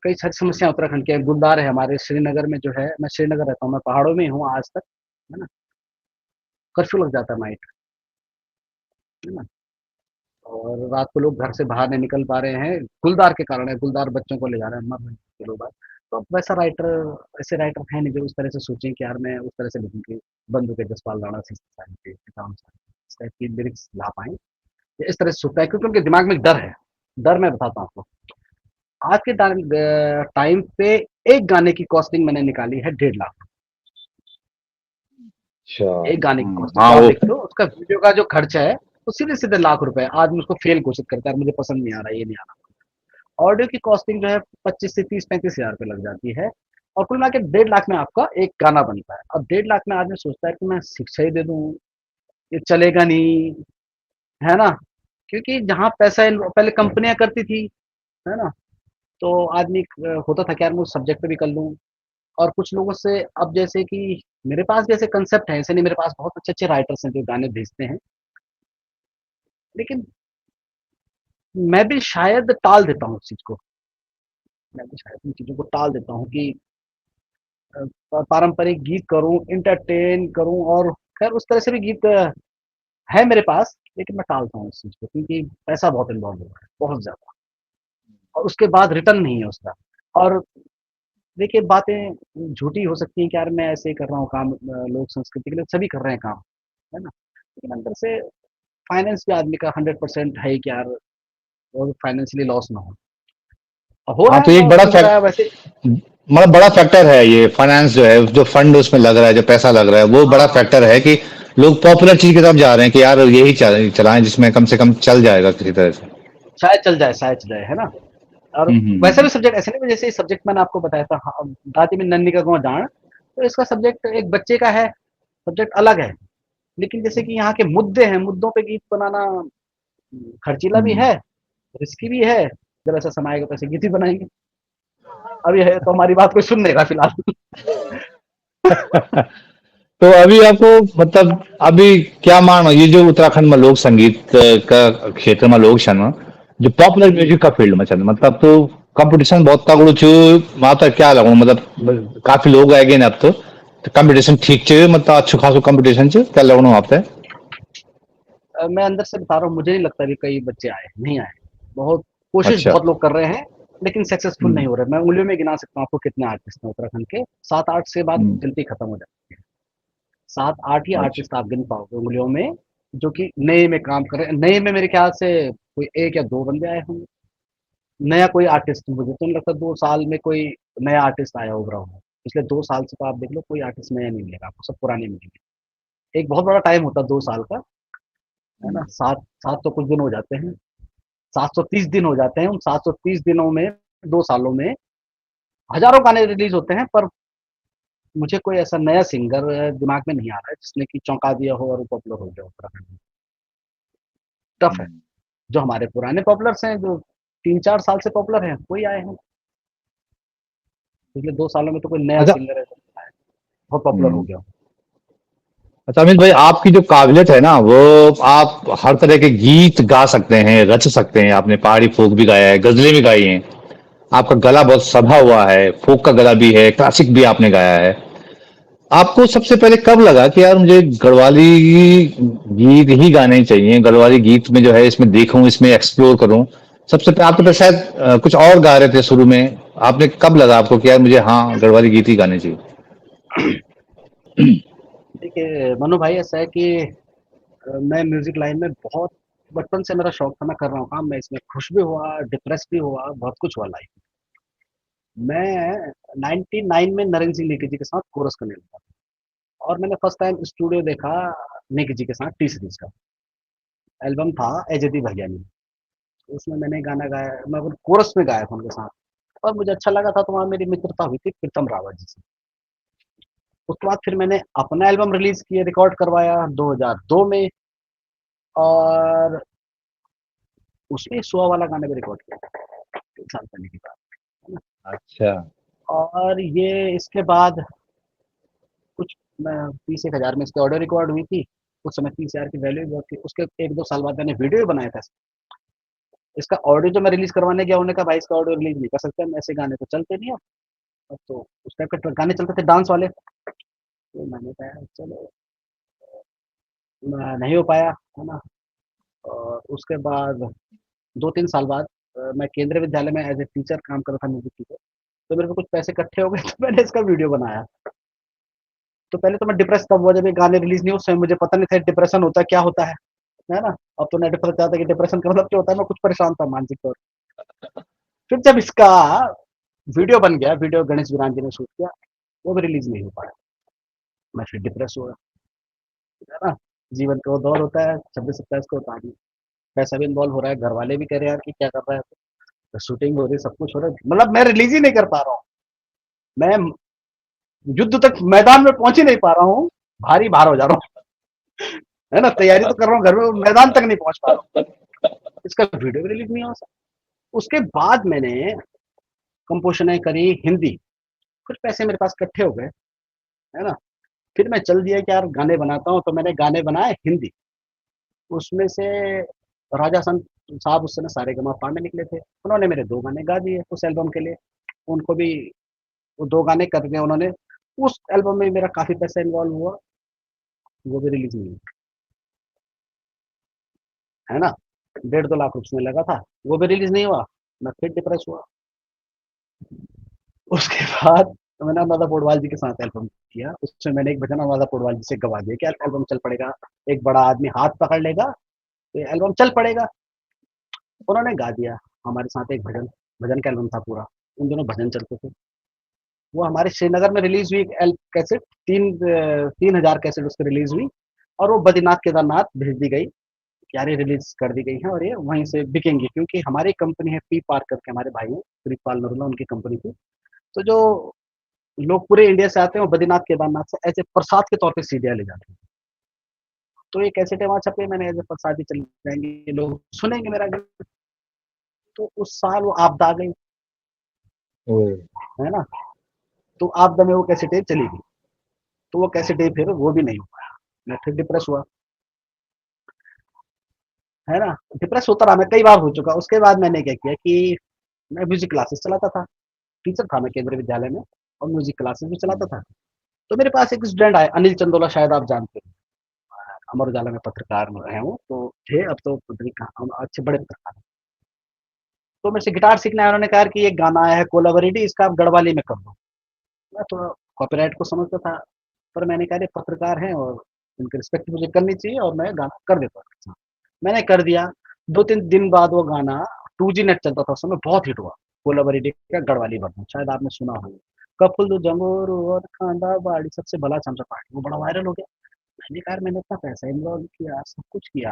कई सारी समस्या उत्तराखंड के गुलदार है हमारे श्रीनगर में जो है। मैं श्रीनगर रहता हूँ, मैं पहाड़ों में ही हूँ आज तक, है ना? कर्फ्यू लग जाता है नाइट, है ना? और रात को लोग घर से बाहर नहीं निकल पा रहे हैं, गुलदार के कारण है। गुलदार बच्चों को ले जा रहे हैं, मर रहे हैं के लोग बाग। तो अब वैसा राइटर, ऐसे राइटर है नहीं जो उस तरह से सोचें कि यार मैं उस तरह से लिखूं कि बंधु के जसपाल राणा से इस टाइप की लिरिक्स ला पाए। इस तरह से सोचता है क्योंकि उनके दिमाग में एक डर है। डर मैं बताता हूँ आपको। आज के टाइम पे एक गाने की कॉस्टिंग मैंने निकाली है 1.5 लाख। अच्छा। एक गाने की कॉस्टिंग हाँ जो आप वो। देखते हो, उसका वीडियो का जो खर्चा है वो सीधे सीधे लाख रुपए। आदमी उसको फेल घोषित करता है, मुझे पसंद नहीं आ रहा, ये नहीं आ रहा। ऑडियो की कॉस्टिंग जो है 25 से 30 35 हजार रुपये लग जाती है। और कुल मिला के 1.5 लाख में आपका एक गाना बनता है। अब 1.5 लाख में आदमी सोचता है कि मैं शिक्षा ही दे दूं, ये चलेगा नहीं, है ना? क्योंकि जहाँ पैसा पहले कंपनियां करती थी, है ना? तो आदमी होता था कि यार मैं उस सब्जेक्ट पे भी कर लूँ। और कुछ लोगों से अब जैसे कि मेरे पास भी ऐसे कंसेप्ट है, ऐसे नहीं, मेरे पास बहुत अच्छे अच्छे राइटर्स हैं जो गाने भेजते हैं, लेकिन मैं भी शायद टाल देता हूँ उस चीज़ को। मैं भी शायद उन चीज़ों को टाल देता हूँ कि पारंपरिक गीत करूँ, एंटरटेन करूँ। और खैर उस तरह से भी गीत है मेरे पास, लेकिन मैं टालता हूँ उस चीज़ को क्योंकि पैसा बहुत इन्वॉल्व हो रहा है, बहुत ज़्यादा। और उसके बाद रिटर्न नहीं है उसका। और देखिए, बातें झूठी हो सकती हैं कि यार मैं ऐसे ही कर रहा हूँ काम, लोक संस्कृति के लिए सभी कर रहे हैं काम, है ना? लेकिन अंदर से फाइनेंस भी आदमी का 100% है ही कि यार वो फाइनेंशियली लॉस ना हो। हो हाँ रहा तो है, एक लॉस बड़ा दिख रहा है वैसे। मतलब बड़ा फैक्टर है ये, फाइनेंस जो है, जो फंड उसमें लग रहा है, जो पैसा लग रहा है, वो बड़ा हाँ, फैक्टर है कि लोग पॉपुलर चीज की तरफ जा रहे हैं कि यार यही चलाएं जिसमें कम से कम चल जाएगा किसी तरह से। शायद चल जाए, शायद चल जाए, है ना? और वैसे भी सब्जेक्ट ऐसे नहीं, जैसे सब्जेक्ट मैंने आपको बताया था, हाँ, दादी में नन्ही का गाँव डांड, तो इसका सब्जेक्ट एक बच्चे का है, सब्जेक्ट अलग है। लेकिन जैसे कि यहाँ के मुद्दे हैं, मुद्दों पे गीत बनाना खर्चीला भी है, रिस्की भी है। जब ऐसा समय आएगा तो ऐसे गीत ही बनाएंगे। अभी है तो हमारी बात कोई सुन लेगा फिलहाल। तो अभी आपको मतलब अभी क्या मानो, ये जो उत्तराखंड में लोक संगीत का क्षेत्र में लोग छन, जो पॉपुलर म्यूजिक का फील्ड में छन, मतलब तो कंपटीशन बहुत तगड़ो छु, माता क्या लगो, मतलब काफी लोग आए गए अब तो कंपटीशन ठीक चे, मतलब अच्छो खासो कंपटीशन चे, क्या लगनो आपते? मैं अंदर से बता रहा हूँ, मुझे नहीं लगता अभी कई बच्चे आए, नहीं आए। बहुत कोशिश अच्छा। बहुत लोग कर रहे हैं, लेकिन सक्सेसफुल नहीं हम्म, हो रहे। मैं उंगलियों में गिना सकता हूँ आपको कितने आर्टिस्ट हैं उत्तराखंड के। 7-8 से बाद हम्म, गिनती खत्म हो जाती है। 7-8 ही अच्छा। आर्टिस्ट आप गिन पाओगे उंगलियों में, जो कि नए में काम कर रहे हैं। नए में मेरे ख्याल से कोई 1 या 2 बंदे आए होंगे। नया कोई आर्टिस्ट मुझे तो नहीं लगता 2 साल में कोई नया आर्टिस्ट आया उभरा हुआ। पिछले 2 साल से तो आप देख लो, कोई आर्टिस्ट नया नहीं मिलेगा आपको, सब पुराने मिलेंगे। एक बहुत बड़ा टाइम होता है 2 साल का, है ना? 7 7 तो कुछ दिन हो जाते हैं, 730 दिन हो जाते हैं। उन 730 दिनों में, 2 सालों में हज़ारों गाने रिलीज़ होते हैं, पर मुझे कोई ऐसा नया सिंगर दिमाग में नहीं आ रहा है जिसने कि चौंका दिया हो और वो पॉपुलर हो गया हो उत्तराखंड में। टफ है। जो हमारे पुराने पॉपुलर्स हैं, जो 3-4 साल से पॉपुलर हैं, वही आए हैं। पिछले 2 सालों में तो कोई नया अच्छा। सिंगर ऐसा नहीं आया, बहुत पॉपुलर हो हम्म, गया हो। अच्छा अमित भाई, आपकी जो काबिलियत है ना, वो आप हर तरह के गीत गा सकते हैं, रच सकते हैं। आपने पहाड़ी फोक भी गाया है, गजलें भी गाई हैं। आपका गला बहुत सधा हुआ है, फोक का गला भी है, क्लासिक भी आपने गाया है। आपको सबसे पहले कब लगा कि यार मुझे गढ़वाली गीत ही गाने चाहिए, गढ़वाली गीत में जो है इसमें देखूं, इसमें एक्सप्लोर करूं? सबसे पहले आप तो शायद कुछ और गा रहे थे शुरू में। आपने कब लगा आपको कि यार मुझे हाँ गढ़वाली गीत ही गाने चाहिए? देखिए मनु भाई, ऐसा है कि मैं म्यूजिक लाइन में बहुत बचपन से मेरा शौक था। मैं कर रहा हूँ काम, मैं इसमें खुश भी हुआ, डिप्रेस भी हुआ, बहुत कुछ हुआ लाइफ में। मैं 99 में नरेंद्र सिंह नेगी जी के साथ कोरस करने लगा और मैंने फर्स्ट टाइम स्टूडियो देखा नेगी जी के साथ टी सीरीज का एल्बम था एजदी भैयानी। उसमें मैंने गाना गाया, मैं वो कोरस में गाया था उनके साथ और मुझे अच्छा लगा था। तो वहाँ मेरी मित्रता हुई थी प्रीतम रावत जी से। उसके बाद फिर मैंने अपना एल्बम रिलीज किया, रिकॉर्ड करवाया 2002 में और उसमें सुहा वाला गाना भी रिकॉर्ड किया 3 साल पहले की बात है ना। अच्छा। और ये इसके बाद कुछ 30-1 हज़ार में इसकी ऑडियो रिकॉर्ड हुई थी। उस समय 30 हज़ार की वैल्यू बहुत थी। उसके 1-2 साल बाद मैंने वीडियो बनाया था। इसका ऑडियो जो मैं रिलीज करवाने गया, उन्होंने कहा भाई इसका ऑडियो रिलीज नहीं कर सकते हम, ऐसे गाने तो चलते नहीं अब तो उस टाइप के गाने चलते थे डांस वाले। तो मैंने कहा चलो, नहीं हो पाया, है ना। और उसके बाद 2-3 साल बाद मैं केंद्रीय विद्यालय में एज ए टीचर काम कर रहा था, म्यूजिक टीचर। तो मेरे को कुछ पैसे इकट्ठे हो गए तो मैंने इसका वीडियो बनाया। तो पहले तो मैं डिप्रेस तब हुआ जब ये गाने रिलीज नहीं हुए। उस समय मुझे पता नहीं था डिप्रेशन होता क्या होता है ना। अब तो नेट पर पता था कि डिप्रेशन का मतलब क्या होता है। मैं कुछ परेशान था मानसिक तौर पर। फिर जब इसका वीडियो बन गया, वीडियो गणेश विरान जी ने शूट किया, वो भी रिलीज नहीं हो पाया। मैं फिर डिप्रेस हुआ, है ना। जीवन का वो दौर होता है, 26-27 को होता है, पैसा भी इन्वॉल्व हो रहा है, घर वाले भी कह रहे हैं यार कि क्या कर रहा है। तो शूटिंग हो रही है, सब कुछ हो रहा है, मतलब मैं रिलीज ही नहीं कर पा रहा हूँ। मैं युद्ध तक मैदान में पहुंच ही नहीं पा रहा हूँ, भारी भार हो जा रहा हूँ, है ना। तैयारी तो कर रहा हूँ घर में, मैदान तक नहीं पहुंच पा रहा हूँ। इसका वीडियो भी रिलीज नहीं हो सकता। उसके बाद मैंने कंपोजिशनें करी हिंदी, कुछ पैसे मेरे पास इकट्ठे हो गए, है ना। फिर मैं चल दिया कि यार गाने बनाता हूँ, तो मैंने गाने बनाए हिंदी। उसमें से राजा संत साहब उस समय सारेगामापा में निकले थे, उन्होंने मेरे 2 गाने गा दिए उस एल्बम के लिए। उनको भी वो 2 गाने कर दिए उन्होंने। उस एल्बम में मेरा काफ़ी पैसा इन्वॉल्व हुआ, वो भी रिलीज़ नहीं हुआ, है ना। 1.5-2 लाख उसमें लगा था, वो भी रिलीज़ नहीं हुआ। मैं फिर डिप्रेस हुआ। उसके बाद तो मैंने अनुराधा पौडवाल जी के साथ एल्बम किया। उसमें मैंने एक भजन अनुराधा पौडवाल जी से गवा दिया कि यार एल्बम चल पड़ेगा, एक बड़ा आदमी हाथ पकड़ लेगा, तो ये एल्बम चल पड़ेगा। उन्होंने गा दिया हमारे साथ एक भजन, भजन का एल्बम था पूरा। उन दिनों भजन चलते थे। वो हमारे श्रीनगर में रिलीज़ हुई एल कैसेट, 3,000 कैसेट उसकी रिलीज़ हुई और वो बद्रीनाथ, केदारनाथ भेज दी गई कि यार ये रिलीज़ कर दी गई है और ये वहीं से बिकेंगी, क्योंकि हमारी कंपनी है पी पार्क करके, हमारे भाई हैं, प्रीतपाल नरूला उनकी कंपनी थी। तो जो लोग पूरे इंडिया से आते हैं, वो बद्रीनाथ, केदारनाथ से ऐसे प्रसाद के तौर पे सीडियाँ ले जाते हैं। तो ये कैसेटें वहाँ छपी, मैंने एज़ ए प्रसादी चली जाएँगी, लोग सुनेंगे मेरा गीत। तो उस साल वो आपदा आ गई, ओह! है ना। तो आपदा में वो कैसेटें चली गई। तो वो कैसेटें फिर वो भी नहीं हो पाया। मैं फिर डिप्रेस हुआ, है ना। डिप्रेस होता रहा, मैं कई बार हो चुका। उसके बाद मैंने क्या किया कि मैं म्यूज़िक क्लासेस चलाता था। टीचर था मैं केंद्रीय विद्यालय में और म्यूज़िक क्लासेस भी चलाता था। तो मेरे पास एक स्टूडेंट आए, अनिल चंदोला, शायद आप जानते हैं। अमर उजाला में पत्रकार हैं वो, तो थे, अब तो पता नहीं कहाँ, अच्छे बड़े पत्रकार हैं। तो मेरे से गिटार सीखने आए, उन्होंने कहा कि एक गाना आया है कोलावेरी, इसका आप गढ़वाली में कर दो। मैं थोड़ा कॉपीराइट को समझता था, पर मैंने कहा ये पत्रकार हैं और उनकी रिस्पेक्ट मुझे करनी चाहिए और मैं गाना कर देता हूँ। मैंने कर दिया। 2-3 दिन बाद वो गाना 2G नेट चलता था उस समय, बहुत हिट हुआ। कोलावेरी का गढ़वाली वर्जन, शायद आपने सुना हो। कफुल जंगोरू और खांदा बाड़ी सबसे भला चमचा पार्टी, वो बड़ा वायरल हो गया। मैंने कहा यार मैंने इतना पैसा इन्वॉल्व किया, सब कुछ किया,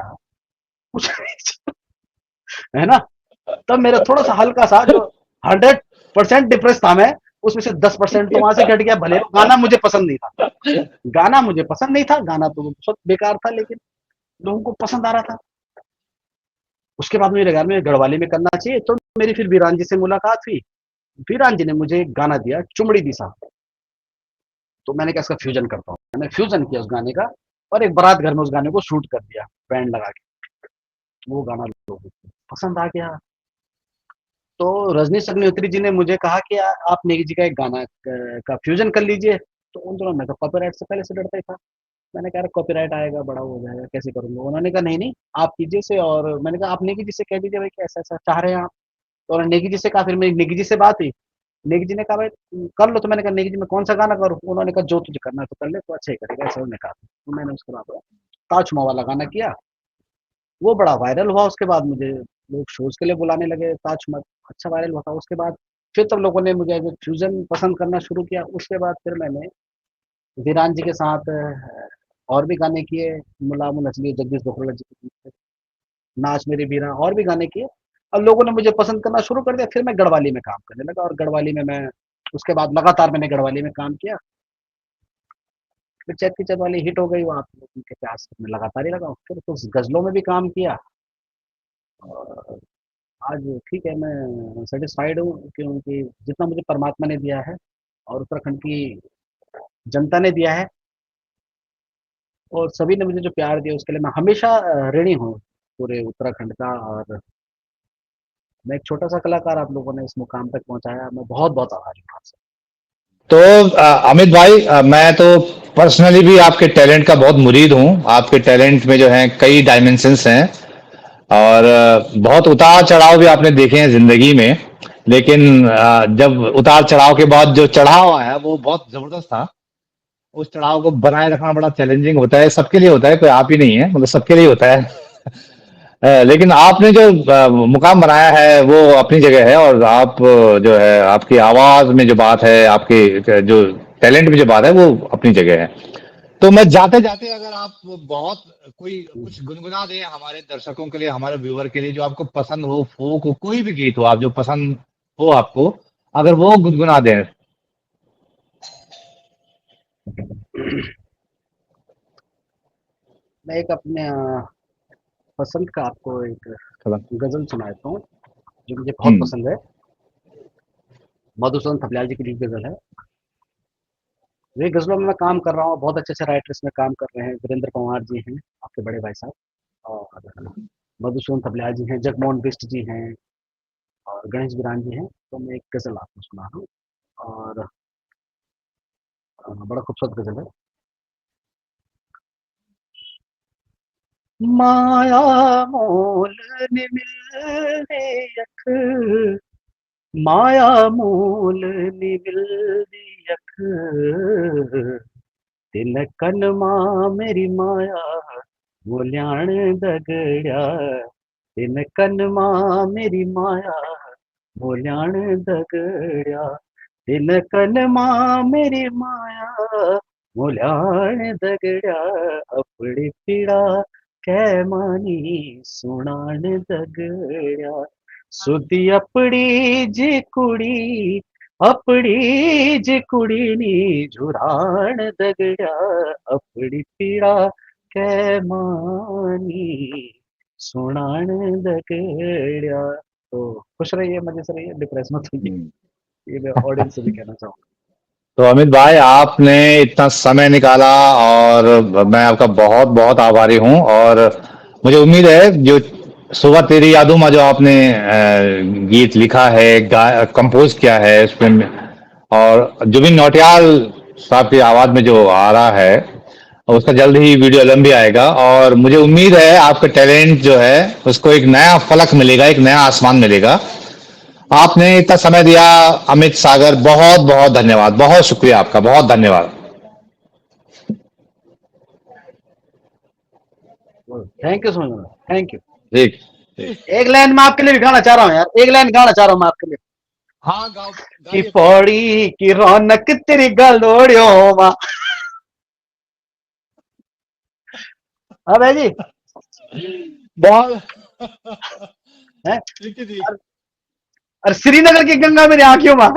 कुछ नहीं, है ना। तब मेरा थोड़ा-सा हल्का-सा जो 100% डिप्रेस था मैं, उसमें से 10% तो वहाँ से घट गया। भले गाना मुझे पसंद नहीं था, गाना मुझे पसंद नहीं था, गाना तो बहुत बेकार था, लेकिन लोगों को पसंद आ रहा था। उसके बाद मुझे लगा मुझे गढ़वाली में करना चाहिए, तो मेरी फिर वीरान जी से मुलाकात हुई। वीरान जी ने मुझे एक गाना दिया, चुमड़ी दिसा। तो मैंने कहा इसका फ्यूजन करता हूँ। मैंने फ्यूजन किया उस गाने का और एक बारात घर में उस गाने को शूट कर दिया बैंड लगा के। वो गाना लोगों को पसंद आ गया। तो रजनीश अग्निहोत्री जी ने मुझे कहा कि आप नेगी जी का एक गाना का फ्यूजन कर लीजिए। तो उन दिनों मैं तो कॉपीराइट से पहले से डरता ही था। मैंने कहा कॉपीराइट आएगा, बड़ा हो जाएगा, कैसे करूँगा? उन्होंने कहा नहीं नहीं, आप कीजिए से। और मैंने कहा आप नेगी जी से कह दीजिए भाई कि ऐसा ऐसा चाह रहे हैं आप। तो उन्होंने नेगी जी से कहा, फिर मेरी नेगी जी से बात हुई। नेगी जी ने कहा भाई कर लो। तो मैंने कहा नेगी जी मैं कौन सा गाना करूँ? उन्होंने कहा जो तुझे करना है तो कर ले, तो अच्छा ही करेगा, ऐसा उन्होंने कहा। तो मैंने उसके बाद ताजमहल वाला गाना किया। वो बड़ा वायरल हुआ। उसके बाद मुझे लोग शोज़ के लिए बुलाने लगे। ताजमहल अच्छा वायरल हुआ था। उसके बाद फिर तब लोगों ने मुझे जो फ्यूज़न पसंद करना शुरू किया। उसके बाद फिर मैंने धीरान जी के साथ और भी गाने किए। मुलायम नस्ली जगदीश बकरोला जी के गीत थे, नाच मेरी वीरा, और भी गाने किए। अब लोगों ने मुझे पसंद करना शुरू कर दिया। फिर मैं गढ़वाली में काम करने लगा, और गढ़वाली में मैं उसके बाद लगातार मैंने गढ़वाली में काम किया। फिर चैत की चैतवाली हिट हो गई, वो आप लोगों के प्यार से मैं लगातार ही लगा हूँ। फिर कुछ गज़लों में भी काम किया। और आज ठीक है, मैं सैटिस्फाइड हूँ, क्योंकि जितना मुझे परमात्मा ने दिया है और उत्तराखंड की जनता ने दिया है और सभी ने मुझे जो प्यार दिया, उसके लिए मैं हमेशा ऋणी हूँ पूरे उत्तराखंड का। और मैं एक छोटा सा कलाकार, आप लोगों ने इस मुकाम तक पहुंचाया, मैं बहुत बहुत आभारी हूँ आपसे। तो अमित भाई, मैं तो पर्सनली भी आपके टैलेंट का बहुत मुरीद हूँ। आपके टैलेंट में जो है कई डायमेंशंस हैं, और बहुत उतार चढ़ाव भी आपने देखे हैं जिंदगी में। लेकिन जब उतार चढ़ाव के बाद जो चढ़ाव आया वो बहुत जबरदस्त था। उस चढ़ाव को बनाए रखना बड़ा चैलेंजिंग होता है, सबके लिए होता है, कोई आप ही नहीं है, मतलब सबके लिए होता है। लेकिन आपने जो मुकाम बनाया है वो अपनी जगह है, और आप जो है आपकी आवाज में जो बात है, आपके जो टैलेंट में जो बात है वो अपनी जगह है। तो मैं जाते जाते अगर आप बहुत कोई कुछ गुनगुना दें हमारे दर्शकों के लिए, हमारे व्यूअर के लिए, जो आपको पसंद हो, फोक हो, कोई भी गीत हो आप जो पसंद हो आपको, अगर वो गुनगुना दें। मैं एक अपने पसंद का आपको एक गज़ल सुनाता हूँ, जो मुझे बहुत हम्म। पसंद है। मधुसूदन थपलियाल जी की लिखी गज़ल है। वे गज़लों में मैं काम कर रहा हूँ, बहुत अच्छे-अच्छे राइटर इसमें काम कर रहे हैं। वीरेंद्र पंवार जी हैं, आपके बड़े भाई साहब, और मधुसूदन थपलियाल जी हैं, जगमोहन बिष्ट जी हैं, और गणेश बिरान जी हैं। तो मैं एक गज़ल आपको सुना रहा हूँ, और बड़ा खूबसूरत गज़ल है। माया मोल निमिलदे यख, माया मोल निमिलदे यख, तिन कन मां मेरी माया मोल्याण दगड़िया, तिन कन मां मेरी माया मोल्याण दगड़िया, तिन कन मां मेरी माया मोल्याण दगड़िया, अपनी पीड़ा कै मानी सुनाण दगड़िया, सुधी अपनी जी कुड़ी, अपनी जी कुड़ी नी झुराण दगड़िया, अपनी पीड़ा कै मानी सुनाण दगड़िया। तो खुश रहिए, मजे से रहिए, डिप्रेस मत होइए। ये मैं ऑडियंस से भी कहना चाहूँगा। तो अमित भाई, आपने इतना समय निकाला और मैं आपका बहुत बहुत आभारी हूँ। और मुझे उम्मीद है जो सुबह तेरी यादों में जो आपने गीत लिखा है, कंपोज किया है उसमें, और जुबिन नौटियाल साहब की आवाज में जो आ रहा है, उसका जल्द ही वीडियो एल्बम भी आएगा। और मुझे उम्मीद है आपका टैलेंट जो है उसको एक नया फलक मिलेगा, एक नया आसमान मिलेगा। आपने इतना समय दिया अमित सागर, बहुत बहुत धन्यवाद, बहुत शुक्रिया आपका, बहुत धन्यवाद। Thank you so much, thank you. ठीक ठीक। एक लाइन मैं आपके लिए भी गाना चाह रहा हूँ यार, एक लाइन गाना चाह रहा हूँ मैं आपके लिए। हाँ, गाओ, कि गाइए प्लीज। पौड़ी की रौनक तेरी गलोड़ियो माँ। हाँ भाई जी। बहुत हैं? ठीक है जी। और श्रीनगर की गंगा मेरी आंखों में।